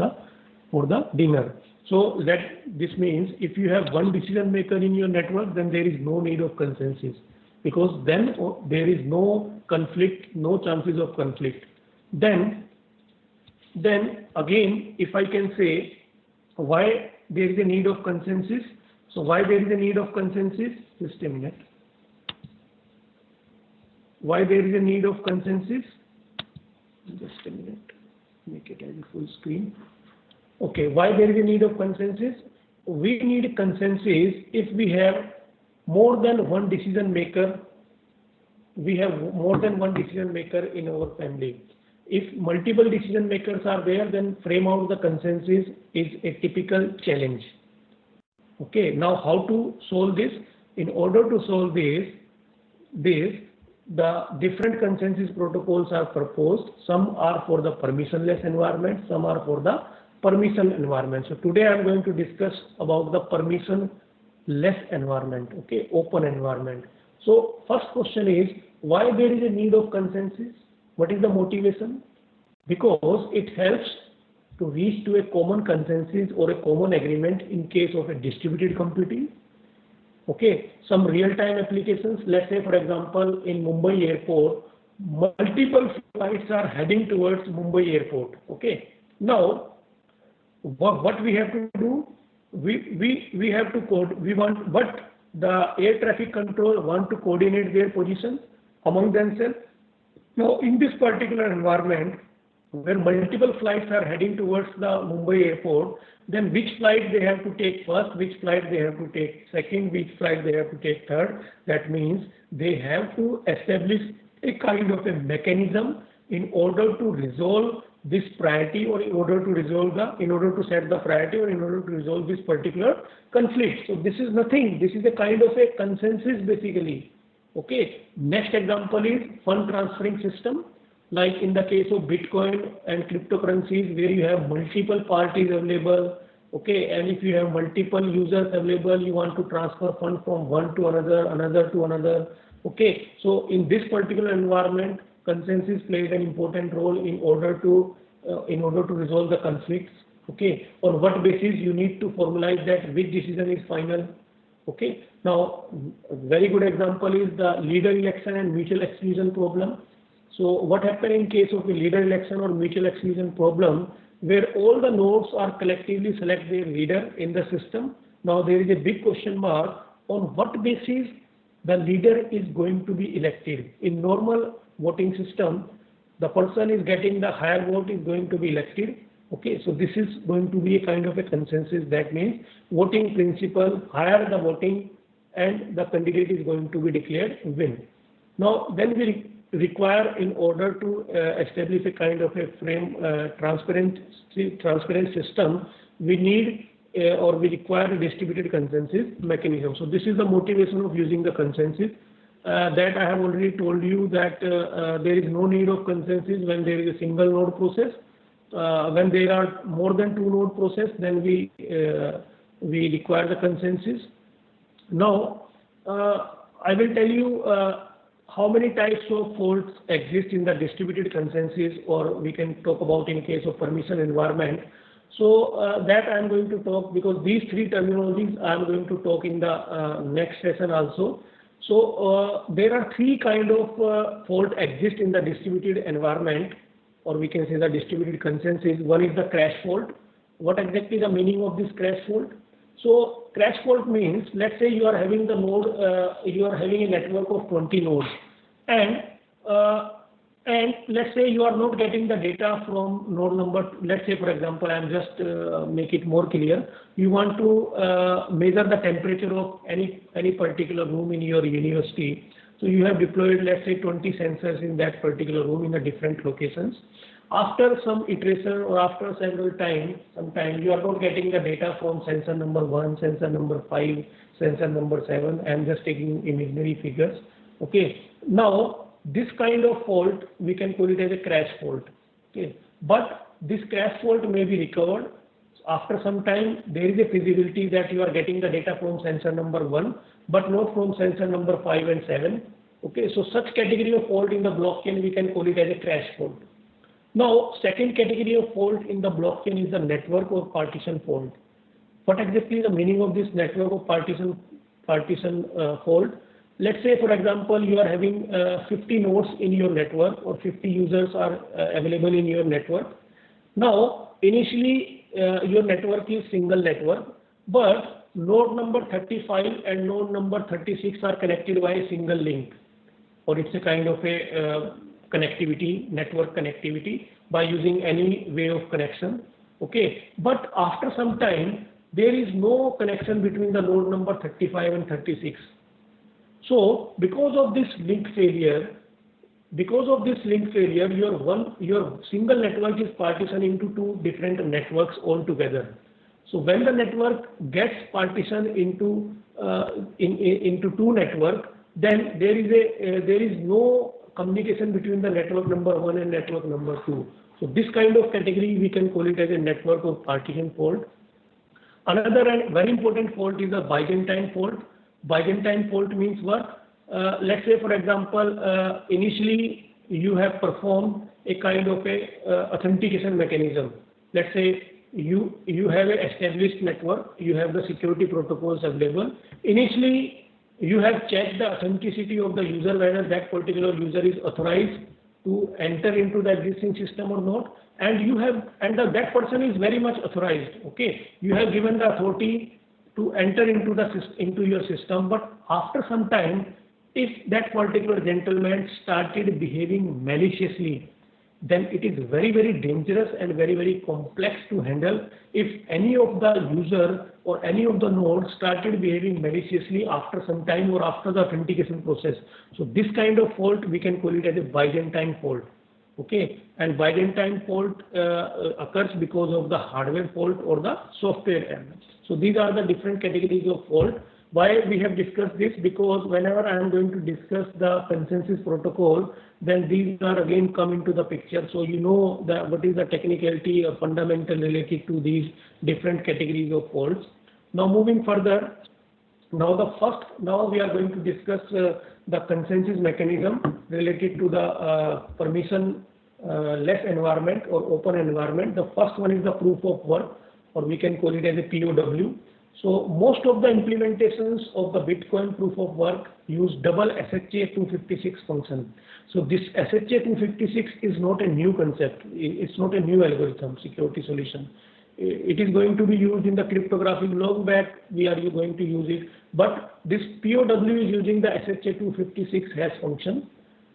Speaker 2: the dinner. So this means if you have one decision maker in your network, then there is no need of consensus. because then there is no conflict, no chances of conflict. Then again, if I can say why there is a need of consensus. So why there is a need of consensus? Just a minute. Why there is a need of consensus? Just a minute. Make it as a full screen. Okay, why there is a need of consensus? We need consensus if we have more than one decision maker. We have more than one decision maker in our family. If multiple decision makers are there, then frame out the consensus is a typical challenge. Okay, now how to solve this? In order to solve this, the different consensus protocols are proposed. Some are for the permissionless environment, some are for the permission environment. So today I am going to discuss about the permissionless environment, okay, open environment. So first question is, why there is a need of consensus? What is the motivation? Because it helps to reach to a common consensus or a common agreement in case of a distributed computing. Okay, some real-time applications, let's say for example in Mumbai airport, multiple flights are heading towards Mumbai airport. Okay, now what we have to do, we have to but the air traffic control want to coordinate their position among themselves. Now in this particular environment where multiple flights are heading towards the Mumbai airport, then which flight they have to take first, which flight they have to take second, which flight they have to take third. That means they have to establish a kind of a mechanism in order to resolve this priority, or in order to set the priority, or in order to resolve this particular conflict. So this is nothing. This is a kind of a consensus basically. Okay. Next example is fund transferring system. Like in the case of Bitcoin and cryptocurrencies, where you have multiple parties available, okay, and if you have multiple users available, you want to transfer funds from one to another, another to another, okay. So in this particular environment, consensus plays an important role in order to resolve the conflicts, okay. On what basis you need to formalize that which decision is final, okay. Now, a very good example is the leader election and mutual exclusion problem. So what happened in case of a leader election or mutual exclusion problem, where all the nodes are collectively select their leader in the system. Now there is a big question mark on what basis the leader is going to be elected. In normal voting system, the person is getting the higher vote is going to be elected. Okay, so this is going to be a kind of a consensus. That means voting principle, higher the voting, and the candidate is going to be declared win. Now then we require, in order to establish a kind of a transparent system, we need or we require a distributed consensus mechanism. So this is the motivation of using the consensus. That I have already told you that there is no need of consensus when there is a single node process. When there are more than two node process, then we require the consensus. Now I will tell you how many types of faults exist in the distributed consensus, or we can talk about in case of permission environment. So that I am going to talk, because these three terminologies I am going to talk in the next session also. So there are three kind of fault exist in the distributed environment, or we can say the distributed consensus. One is the crash fault. What exactly the meaning of this crash fault? So crash fault means, let's say you are having the node, you are having a network of 20 nodes, and let's say you are not getting the data from node number. Let's say, for example, I am just make it more clear. You want to measure the temperature of any particular room in your university. So you have deployed, let's say, 20 sensors in that particular room in the different locations. After some iteration or after several times, sometimes you are not getting the data from sensor number 1, sensor number 5, sensor number 7. I am just taking imaginary figures. Okay. Now, this kind of fault, we can call it as a crash fault. Okay. But this crash fault may be recovered. After some time, there is a feasibility that you are getting the data from sensor number 1, but not from sensor number 5 and 7. Okay. So such category of fault in the blockchain, we can call it as a crash fault. Now, second category of fault in the blockchain is the network or partition fault. What exactly is the meaning of this network of partition fault? let's say, for example, you are having 50 nodes in your network, or 50 users are available in your network. Now, initially, your network is single network, but node number 35 and node number 36 are connected by a single link, or it's a kind of a connectivity, network connectivity by using any way of connection. Okay, but after some time, there is no connection between the node number 35 and 36. So because of this link failure, your single network is partitioned into two different networks altogether. So when the network gets partitioned into two networks, then there is no communication between the network number 1 and network number 2. So this kind of category we can call it as a network or partition fault. Another and very important fault is a Byzantine fault. Byzantine fault means what? Let's say, for example, initially you have performed a kind of a authentication mechanism. Let's say you have an established network, you have the security protocols available. Initially, you have checked the authenticity of the user, whether that particular user is authorized to enter into the existing system or not, and that person is very much authorized. Okay, you have given the authority to enter into your system, but after some time, if that particular gentleman started behaving maliciously, then it is very, very dangerous and very, very complex to handle if any of the user or any of the nodes started behaving maliciously after some time or after the authentication process. So this kind of fault, we can call it as a Byzantine fault. Okay, and Byzantine fault occurs because of the hardware fault or the software error. So these are the different categories of fault. Why we have discussed this? Because whenever I am going to discuss the consensus protocol, then these are again come into the picture. So you know what is the technicality or fundamental related to these different categories of faults. Now moving further, now we are going to discuss the consensus mechanism related to the permission-less environment or open environment. The first one is the proof of work, or we can call it as a POW. So most of the implementations of the Bitcoin proof of work use double SHA-256 function. So this SHA-256 is not a new concept. It's not a new algorithm, security solution. It is going to be used in the cryptographic long back. We are going to use it. But this POW is using the SHA-256 hash function.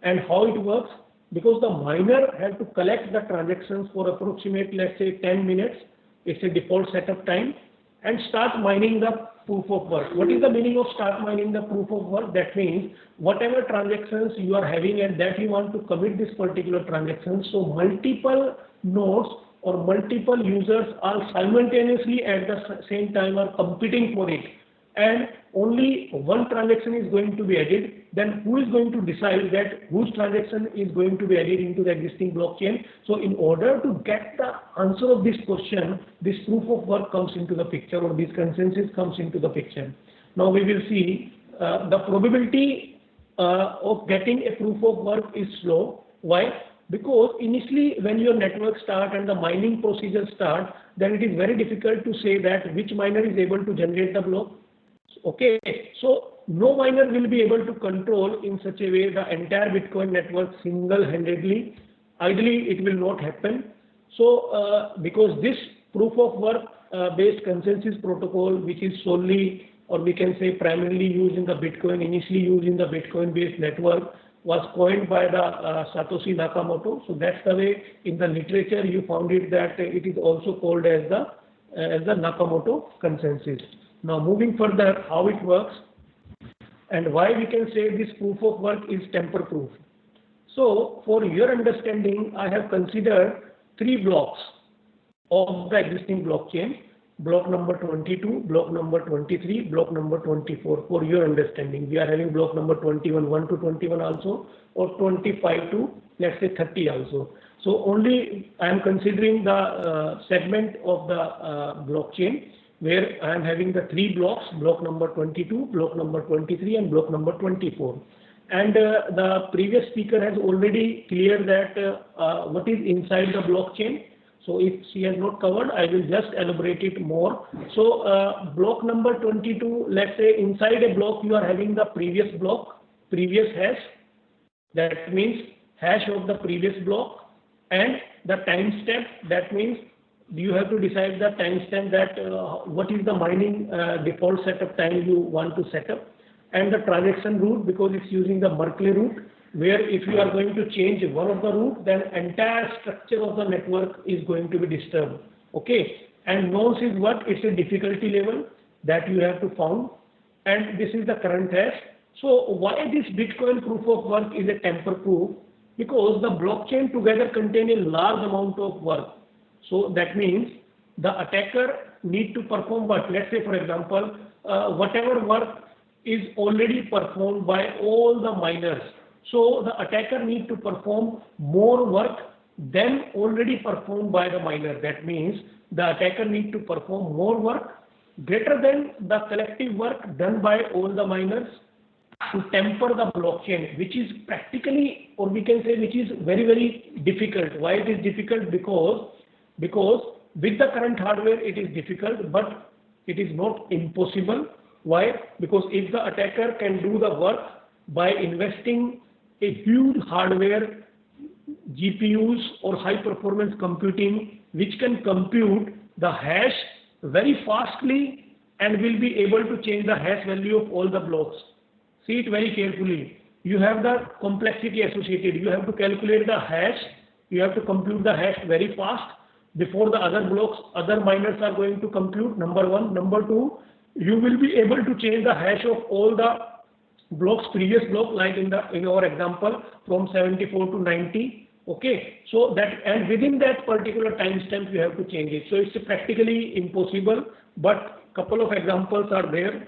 Speaker 2: And how it works? Because the miner has to collect the transactions for approximate, let's say, 10 minutes. It's a default setup time. And start mining the proof of work. What is the meaning of start mining the proof of work? That means whatever transactions you are having and that you want to commit this particular transaction, so multiple nodes or multiple users are simultaneously at the same time are competing for it, and only one transaction is going to be added, then who is going to decide that whose transaction is going to be added into the existing blockchain? So in order to get the answer of this question, this proof of work comes into the picture, or this consensus comes into the picture. Now we will see the probability of getting a proof of work is slow. Why? Because initially when your network start and the mining procedure start, then it is very difficult to say that which miner is able to generate the block. Okay, so no miner will be able to control in such a way the entire Bitcoin network single-handedly. Ideally, it will not happen. So because this proof of work based consensus protocol, which is solely, or we can say primarily used in the Bitcoin, initially used in the Bitcoin based network, was coined by the Satoshi Nakamoto. So that's the way in the literature you found it that it is also called as the Nakamoto consensus. Now moving further, how it works and why we can say this proof of work is tamper-proof. So for your understanding, I have considered 3 blocks of the existing blockchain: block number 22, block number 23, block number 24. For your understanding, we are having block number 21, 1 to 21 also, or 25 to let's say 30 also. So only I am considering the segment of the blockchain where I am having the 3 blocks: block number 22, block number 23, and block number 24. And the previous speaker has already cleared that what is inside the blockchain. So if she has not covered, I will just elaborate it more. So block number 22, let's say inside a block you are having the previous block, previous hash. That means hash of the previous block, and the timestamp. That means you have to decide the timestamp, that what is the mining default setup time you want to set up, and the transaction route, because it's using the Merkle route, where if you are going to change one of the route, then entire structure of the network is going to be disturbed. Okay, and nonce is what? It's a difficulty level that you have to found, and this is the current hash. So why this Bitcoin proof of work is a tamper proof? Because the blockchain together contain a large amount of work. So that means the attacker need to perform what? Let's say for example, whatever work is already performed by all the miners. So the attacker need to perform more work than already performed by the miner. That means the attacker need to perform more work greater than the collective work done by all the miners to temper the blockchain, which is practically, or we can say, which is very, very difficult. Why it is difficult? Because with the current hardware it is difficult, but it is not impossible. Why? Because if the attacker can do the work by investing a huge hardware, GPUs or high performance computing, which can compute the hash very fastly and will be able to change the hash value of all the blocks. See it very carefully. You have the complexity associated. You have to calculate the hash. You have to compute the hash very fast before the other blocks, other miners are going to compute. Number one. Number two, you will be able to change the hash of all the blocks, previous block, like in our example from 74 to 90. Okay, so that, and within that particular timestamp you have to change it. So it's practically impossible, but couple of examples are there,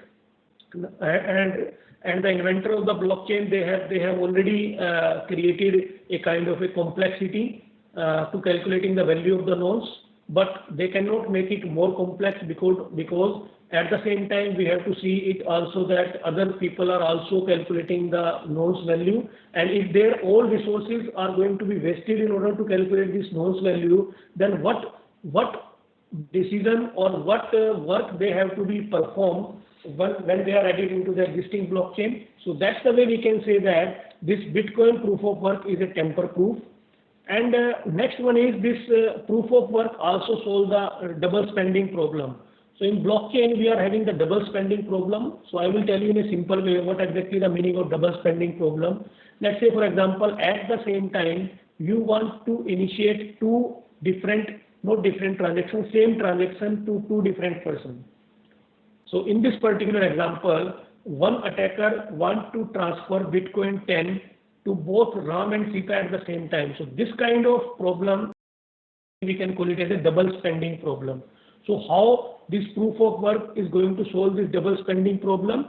Speaker 2: and the inventor of the blockchain, they have already created a kind of a complexity to calculating the value of the nodes, but they cannot make it more complex because at the same time we have to see it also that other people are also calculating the nodes value, and if their all resources are going to be wasted in order to calculate this nodes value, then what decision or what work they have to be performed when they are added into the existing blockchain. So that's the way we can say that this Bitcoin proof of work is a tamper proof. And next one is this proof of work also solve the double spending problem. So in blockchain we are having the double spending problem. So I will tell you in a simple way what exactly the meaning of double spending problem. Let's say for example, at the same time you want to initiate two different, not different transactions, same transaction to two different persons. So in this particular example, one attacker wants to transfer Bitcoin 10 to both RAM and SEPA at the same time. So this kind of problem, we can call it as a double spending problem. So how this proof of work is going to solve this double spending problem?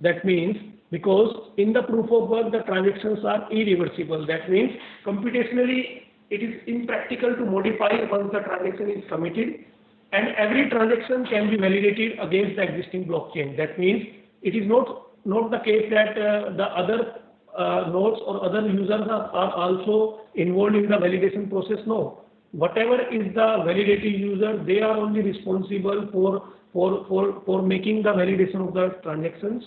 Speaker 2: That means, because in the proof of work, the transactions are irreversible. That means computationally, it is impractical to modify once the transaction is committed. And every transaction can be validated against the existing blockchain. That means it is not the case that the other nodes or other users are also involved in the validation process. No. Whatever is the validated user, they are only responsible for making the validation of the transactions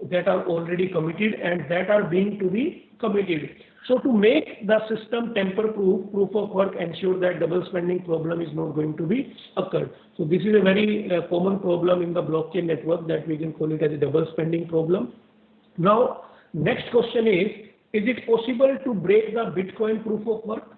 Speaker 2: that are already committed and that are being to be committed. So to make the system tamper-proof, proof of work ensure that double spending problem is not going to be occurred. So this is a very common problem in the blockchain network that we can call it as a double spending problem. Now, next question is it possible to break the Bitcoin proof of work?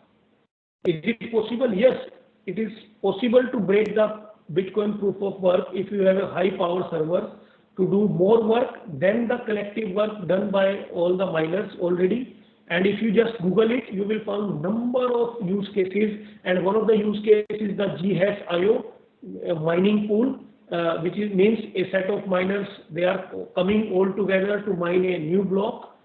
Speaker 2: Is it possible? Yes, it is possible to break the Bitcoin proof of work if you have a high power server to do more work than the collective work done by all the miners already. And if you just Google it, you will find number of use cases, and one of the use cases is the GHashIO mining pool, which means a set of miners, they are coming all together to mine a new block.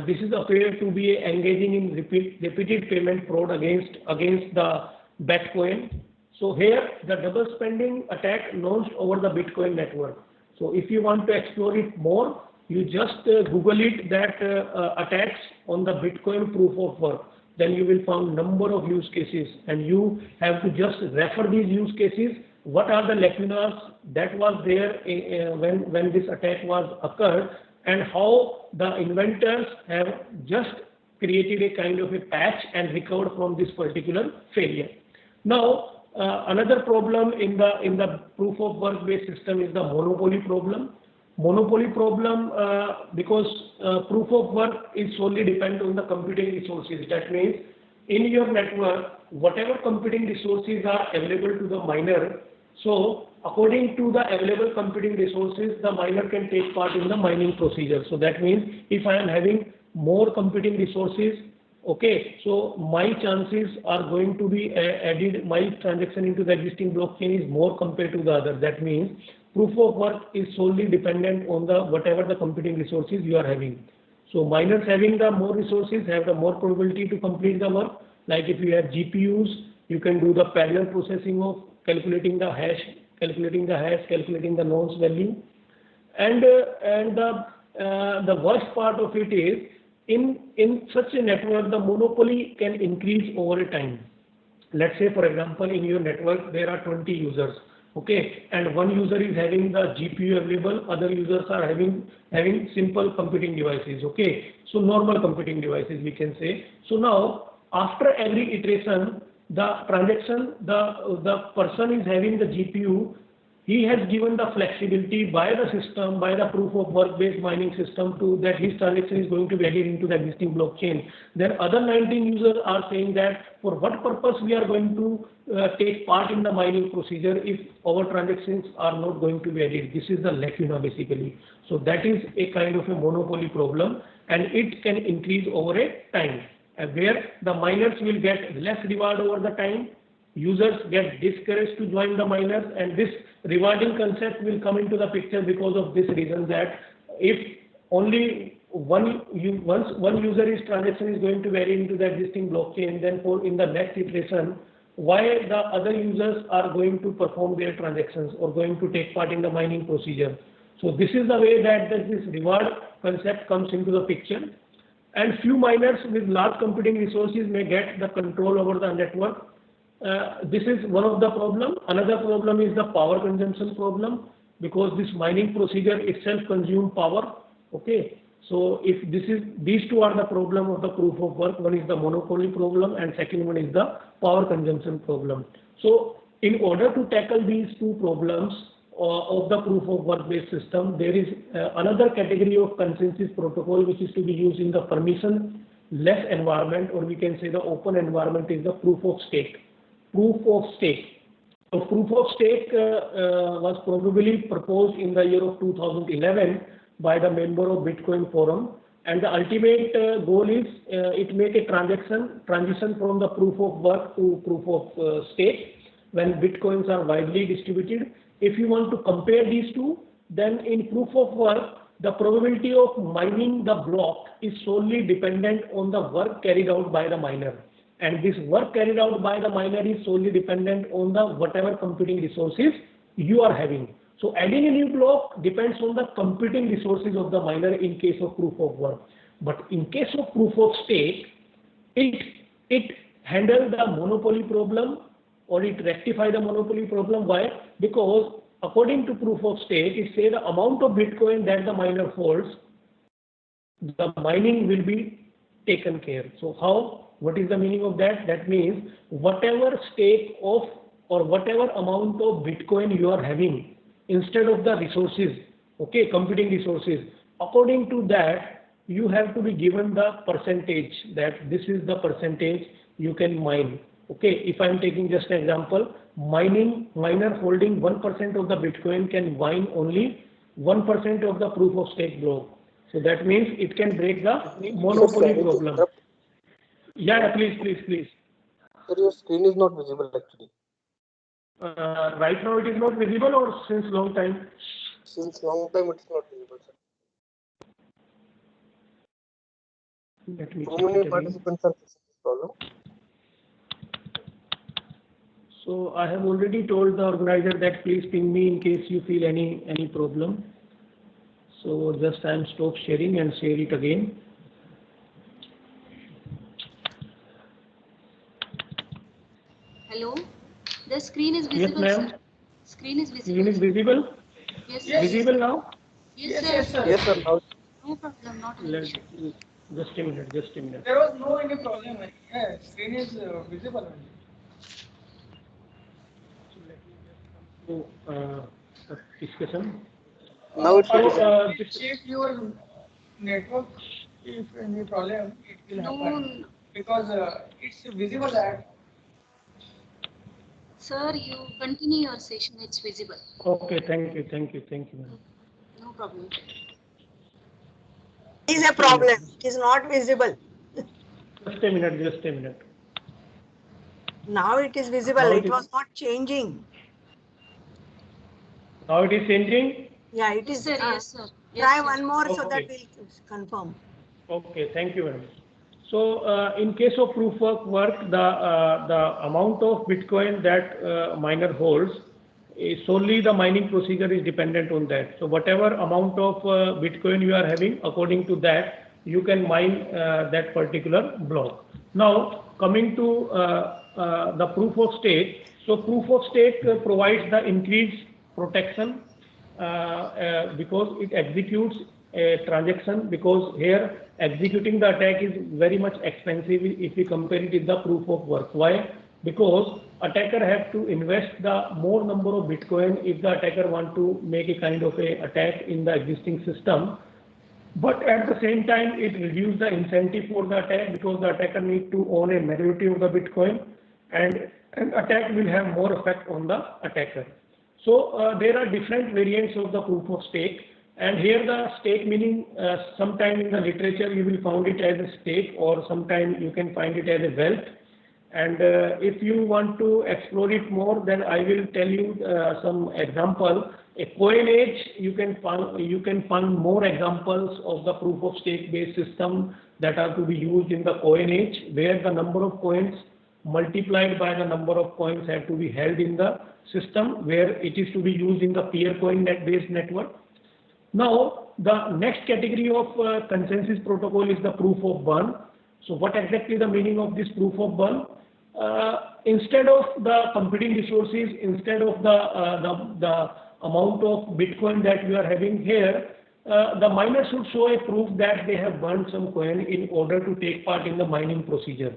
Speaker 2: This is appeared to be engaging in repeated payment fraud against the Bitcoin. So here the double spending attack launched over the Bitcoin network. So if you want to explore it more, you just Google it, that attacks on the Bitcoin proof of work. then you will find number of use cases, and you have to just refer these use cases. What are the lacunas that was there when this attack was occurred, and how the inventors have just created a kind of a patch and recovered from this particular failure. Now, another problem in the proof of work based system is the monopoly problem. Monopoly problem because proof of work is solely dependent on the computing resources. That means in your network, whatever computing resources are available to the miner, so according to the available computing resources, the miner can take part in the mining procedure. So that means if I am having more computing resources, okay, so my chances are going to be added, my transaction into the existing blockchain is more compared to the other. That means proof of work is solely dependent on the whatever the computing resources you are having. So miners having the more resources have the more probability to complete the work. Like if you have GPUs, you can do the parallel processing of calculating the hash, calculating the nonce value. And the worst part of it is in such a network, the monopoly can increase over a time. Let's say, for example, in your network, there are 20 users. Okay, and one user is having the GPU available, other users are having simple computing devices. Okay, so normal computing devices we can say. So now after every iteration, the transaction, the person is having the GPU. He has given the flexibility by the system, by the proof of work based mining system to that his transaction is going to be added into the existing blockchain. Then other 19 users are saying that for what purpose we are going to take part in the mining procedure if our transactions are not going to be added. This is the lacuna basically. So that is a kind of a monopoly problem, and it can increase over a time where the miners will get less reward over the time. Users get discouraged to join the miners, and this rewarding concept will come into the picture because of this reason that if only once one user's transaction is going to vary into the existing blockchain, then in the next iteration, why the other users are going to perform their transactions or going to take part in the mining procedure. So this is the way that this reward concept comes into the picture. And few miners with large computing resources may get the control over the network. This is one of the problem. Another problem is the power consumption problem, because this mining procedure itself consumes power. Okay, so if these two are the problem of the proof of work. One is the monopoly problem, and second one is the power consumption problem. So in order to tackle these two problems of the proof of work based system, there is another category of consensus protocol which is to be used in the permission-less environment, or we can say the open environment, is the proof of stake. Proof of stake. So proof of stake was probably proposed in the year of 2011 by the member of Bitcoin Forum, and the ultimate goal is it make a transition from the proof of work to proof of stake when Bitcoins are widely distributed. If you want to compare these two, then in proof of work, the probability of mining the block is solely dependent on the work carried out by the miner. And this work carried out by the miner is solely dependent on the whatever computing resources you are having. So adding a new block depends on the computing resources of the miner in case of proof of work. But in case of proof of stake, it handles the monopoly problem, or it rectify the monopoly problem. Why? Because according to proof of stake, it says the amount of Bitcoin that the miner holds, the mining will be taken care. So how? What is the meaning of that? That means whatever stake of or whatever amount of Bitcoin you are having, instead of the resources, okay, computing resources, according to that, you have to be given the percentage, that this is the percentage you can mine. Okay, if I am taking just an example, miner holding 1% of the Bitcoin can mine only 1% of the proof of stake block. So that means it can break the monopoly problem. Yeah, please.
Speaker 3: Sir, your screen is not visible actually.
Speaker 2: Right now it is not visible, or since long time?
Speaker 3: Since long time it is not visible, sir.
Speaker 2: Let me
Speaker 3: Too
Speaker 2: check
Speaker 3: many
Speaker 2: it again.
Speaker 3: participants are facing this problem.
Speaker 2: So I have already told the organizer that please ping me in case you feel any problem. So just I am stop sharing and share it again.
Speaker 1: Hello? The screen is
Speaker 2: Yes,
Speaker 1: visible,
Speaker 2: ma'am.
Speaker 1: sir. Screen is
Speaker 2: Screen
Speaker 1: visible.
Speaker 2: is visible.
Speaker 1: Yes, sir.
Speaker 2: Visible now.
Speaker 1: Yes, sir.
Speaker 4: Yes, sir.
Speaker 3: Yes, sir. Now
Speaker 1: No problem, not an
Speaker 2: Let
Speaker 1: issue.
Speaker 2: just a minute. Just a minute.
Speaker 4: There was no any problem. Yeah, screen is visible only.
Speaker 2: So, discussion.
Speaker 3: now it's
Speaker 2: So,
Speaker 3: visible.
Speaker 2: this,
Speaker 4: Check your network. If any problem, it will
Speaker 1: No,
Speaker 4: happen because it's visible that.
Speaker 1: sir, you continue your session, it's visible.
Speaker 2: okay. Thank you, ma'am.
Speaker 1: No problem.
Speaker 5: Is a problem. It is not visible.
Speaker 2: Just a minute. Just a minute.
Speaker 5: Now it is visible.
Speaker 2: Now
Speaker 5: It was not changing.
Speaker 2: Now it is changing.
Speaker 5: Yeah, it
Speaker 1: Yes,
Speaker 5: is.
Speaker 1: sir. Yes, sir. Yes,
Speaker 5: Try
Speaker 1: sir.
Speaker 5: one more so that
Speaker 2: Okay.
Speaker 5: we'll confirm.
Speaker 2: Okay, thank you very much. So, in case of proof of work, the amount of Bitcoin that miner holds is solely the mining procedure is dependent on that. So, whatever amount of Bitcoin you are having, according to that, you can mine that particular block. Now, coming to the proof of stake. So, proof of stake provides the increased protection because it executes a transaction, because here executing the attack is very much expensive if we compare it with the proof of work. Why? Because attacker have to invest the more number of Bitcoin if the attacker want to make a kind of a attack in the existing system. But at the same time, it reduces the incentive for the attack because the attacker need to own a majority of the Bitcoin, and an attack will have more effect on the attacker. So there are different variants of the proof of stake, and here the stake meaning sometime in the literature you will find it as a stake, or sometime you can find it as a wealth. And if you want to explore it more, then I will tell you some example. A coinage, you can find more examples of the proof of stake based system that are to be used in the coinage, where the number of coins multiplied by the number of coins have to be held in the system, where it is to be used in the peer coin based network. Now, the next category of consensus protocol is the proof of burn. So what exactly the meaning of this proof of burn? Instead of the computing resources, instead of the amount of Bitcoin that we are having here, the miner should show a proof that they have burned some coin in order to take part in the mining procedure.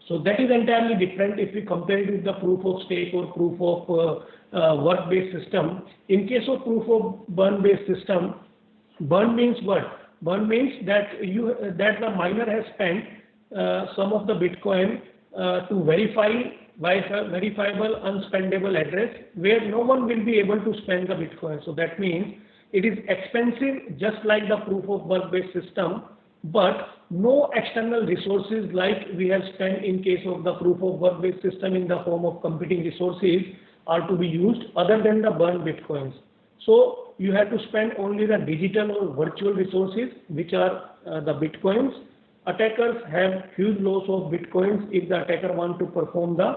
Speaker 2: So that is entirely different if we compare it with the proof of stake or proof of work-based system. In case of proof of burn-based system, burn means what? Burn means that the miner has spent some of the Bitcoin to verify by a verifiable unspendable address where no one will be able to spend the Bitcoin. So that means it is expensive just like the proof of work-based system, but no external resources like we have spent in case of the proof of work-based system in the form of computing resources are to be used other than the burn Bitcoins. So you have to spend only the digital or virtual resources, which are the Bitcoins. Attackers have huge loss of Bitcoins if the attacker want to perform the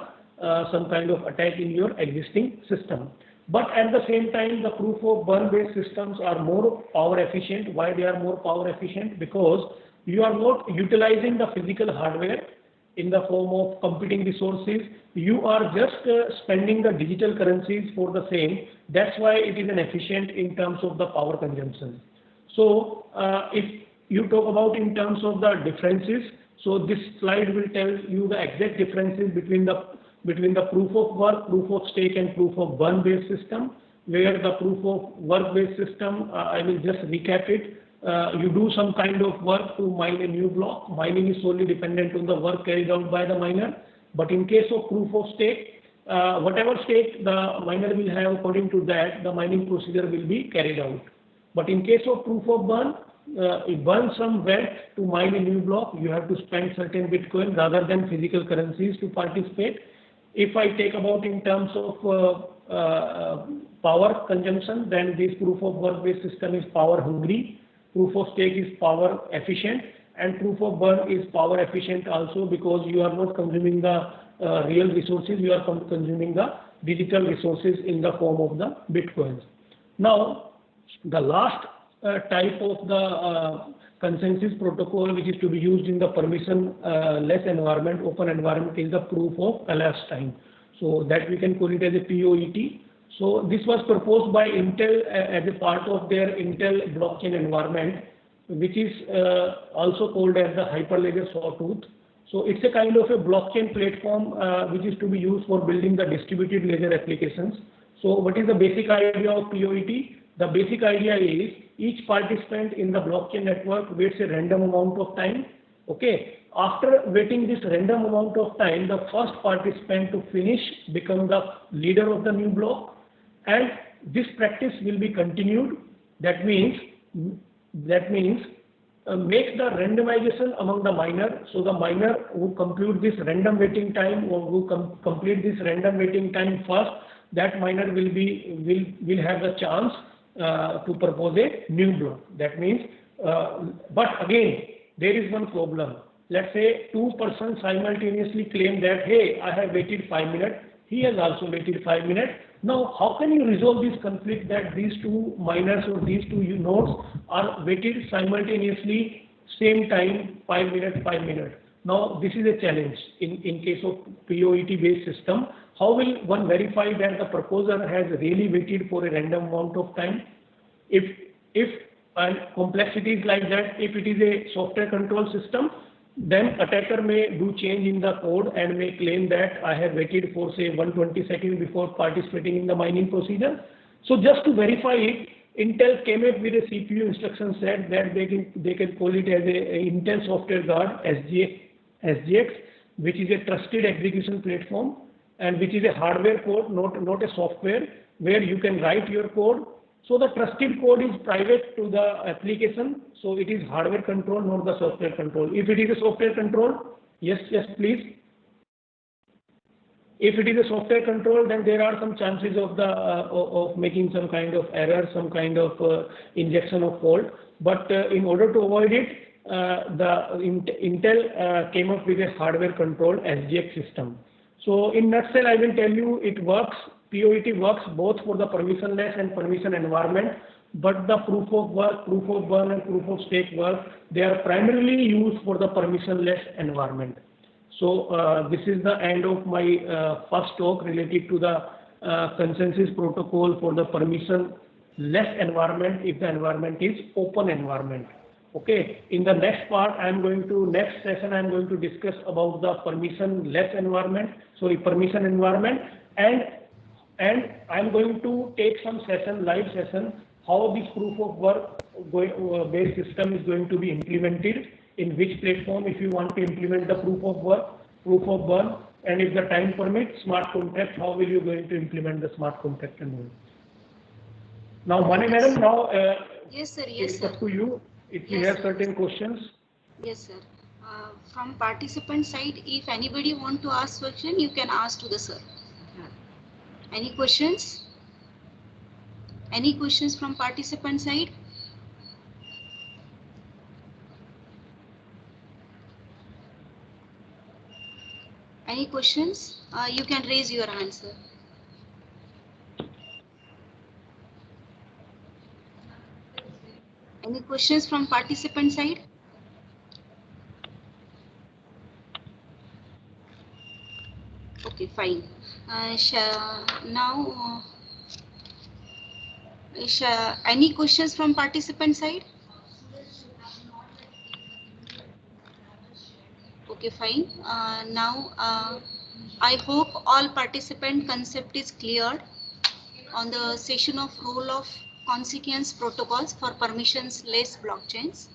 Speaker 2: some kind of attack in your existing system. But at the same time, the proof of burn-based systems are more power efficient. Why they are more power efficient? Because you are not utilizing the physical hardware in the form of computing resources. You are just spending the digital currencies for the same. That's why it is an efficient in terms of the power consumption. So if you talk about in terms of the differences, so this slide will tell you the exact differences between the proof of work, proof of stake, and proof of burn based system. Where the proof of work based system, I will just recap it. You do some kind of work to mine a new block. Mining is solely dependent on the work carried out by the miner. But in case of proof of stake, whatever stake the miner will have, according to that, the mining procedure will be carried out. But in case of proof of burn, it burns some wealth to mine a new block. You have to spend certain Bitcoin rather than physical currencies to participate. If I take about in terms of power consumption, then this proof of work-based system is power hungry. Proof of stake is power efficient, and proof of burn is power efficient also, because you are not consuming the real resources, you are consuming the digital resources in the form of the Bitcoins. Now, the last type of the consensus protocol which is to be used in the permission less environment, open environment, is the proof of elapsed time. So that we can call it as a POET. So this was proposed by Intel as a part of their Intel blockchain environment, which is also called as the Hyperledger Sawtooth. So it's a kind of a blockchain platform which is to be used for building the distributed ledger applications. So what is the basic idea of POET? The basic idea is each participant in the blockchain network waits a random amount of time. Okay. After waiting this random amount of time, the first participant to finish become the leader of the new block, and this practice will be continued. That means make the randomization among the miner. So the miner who complete this random waiting time or who complete this random waiting time first, that miner will have the chance to propose a new block. That means, but again, there is one problem. Let's say two persons simultaneously claim that, hey, I have waited 5 minutes. He has also waited 5 minutes. Now, how can you resolve this conflict that these two miners or these two nodes are waited simultaneously, same time, 5 minutes, 5 minutes? Now, this is a challenge in case of POET based system. How will one verify that the proposer has really waited for a random amount of time? If and complexity is like that, if it is a software control system, then attacker may do change in the code and may claim that I have waited for say 120 seconds before participating in the mining procedure. So just to verify it, Intel came up with a CPU instruction set that they can call it as a Intel Software Guard SGX, which is a trusted execution platform and which is a hardware code, not a software, where you can write your code. So the trusted code is private to the application. So it is hardware control, not the software control. If it is a software control, yes, please. If it is a software control, then there are some chances of the of making some kind of error, some kind of injection of fault. But in order to avoid it, Intel came up with a hardware control SGX system. So in nutshell, I will tell you it works. POET works both for the permissionless and permission environment, but the proof of work, proof of burn and proof of stake work, they are primarily used for the permissionless environment. So this is the end of my first talk related to the consensus protocol for the permissionless environment if the environment is open environment. Okay, in the next part, next session, I'm going to discuss about the permissionless environment, permission environment, and I'm going to take some live session, how this proof of work based system is going to be implemented, in which platform, if you want to implement the proof of work, proof of burn, and if the time permits, smart contract, how will you going to implement the smart contract and all. Now, Mani madam, now
Speaker 1: Yes, sir.
Speaker 2: it's up to you. If you have certain questions.
Speaker 1: Yes, sir. From participant side, if anybody want to ask question, you can ask to the sir. Any questions? Any questions from participant side? Any questions? You can raise your hand, sir. Any questions from participant side? Okay, fine. Now, any questions from participant side? Okay, fine. Now, I hope all participant concept is clear on the session of role of consequence protocols for permissionless blockchains.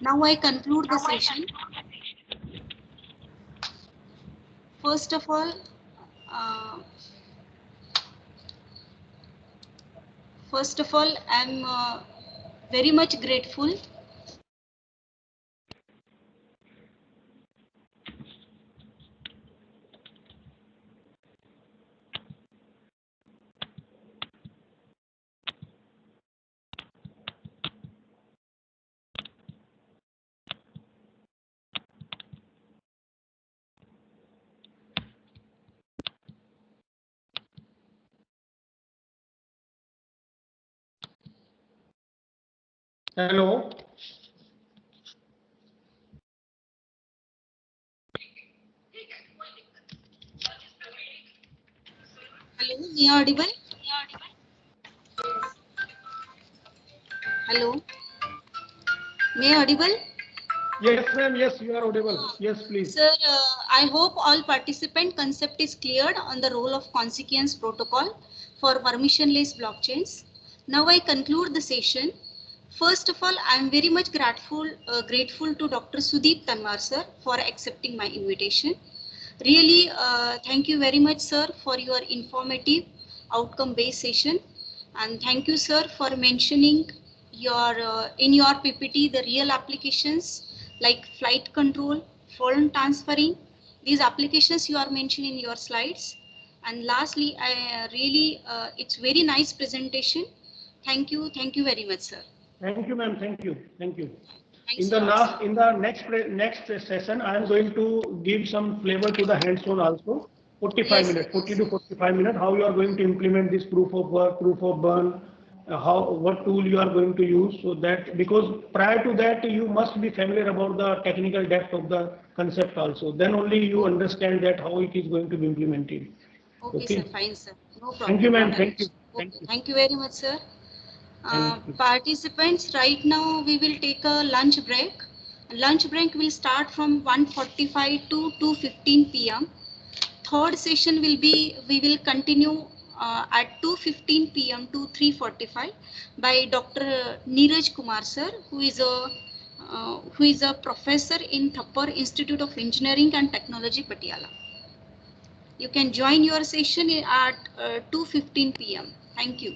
Speaker 1: Now I conclude the session. First of all, I'm very much grateful
Speaker 2: Hello.
Speaker 1: Hello, me audible? Hello, me audible?
Speaker 2: Yes, ma'am. Yes, you are audible. Yes, please.
Speaker 1: Sir, I hope all participant concept is cleared on the role of consequence protocol for permissionless blockchains. Now I conclude the session. First of all, I am very much grateful to Dr. Sudeep Tanwar sir for accepting my invitation. Really, thank you very much, sir, for your informative outcome-based session. And thank you, sir, for mentioning in your PPT the real applications like flight control, foreign transferring. These applications you are mentioning in your slides. And lastly, it's very nice presentation. Thank you very much, sir.
Speaker 2: Thank you, ma'am. Thank you. Thank you.
Speaker 1: Thanks a lot, sir.
Speaker 2: In the next session, I am going to give some flavor to the hands-on also. 45
Speaker 1: Yes,
Speaker 2: minutes,
Speaker 1: sir.
Speaker 2: 40 to 45 minutes, how you are going to implement this proof of work, proof of burn, what tool you are going to use. So that, because prior to that, you must be familiar about the technical depth of the concept also. Then only you understand that how it is going to be implemented.
Speaker 1: Okay, sir. Fine, sir. No problem.
Speaker 2: Thank you, ma'am.
Speaker 1: Not an
Speaker 2: Thank you.
Speaker 1: issue.
Speaker 2: Thank
Speaker 1: Okay.
Speaker 2: you.
Speaker 1: Thank you very much, sir.
Speaker 2: Thank you.
Speaker 1: Participants, right now we will take a lunch break. Lunch break will start from 1:45 to 2:15 p.m. Third session will be, we will continue at 2:15 p.m. to 3:45 by Dr. Neeraj Kumar sir, who is a professor in Thapar Institute of Engineering and Technology, Patiala. You can join your session at 2:15 p.m. Thank you.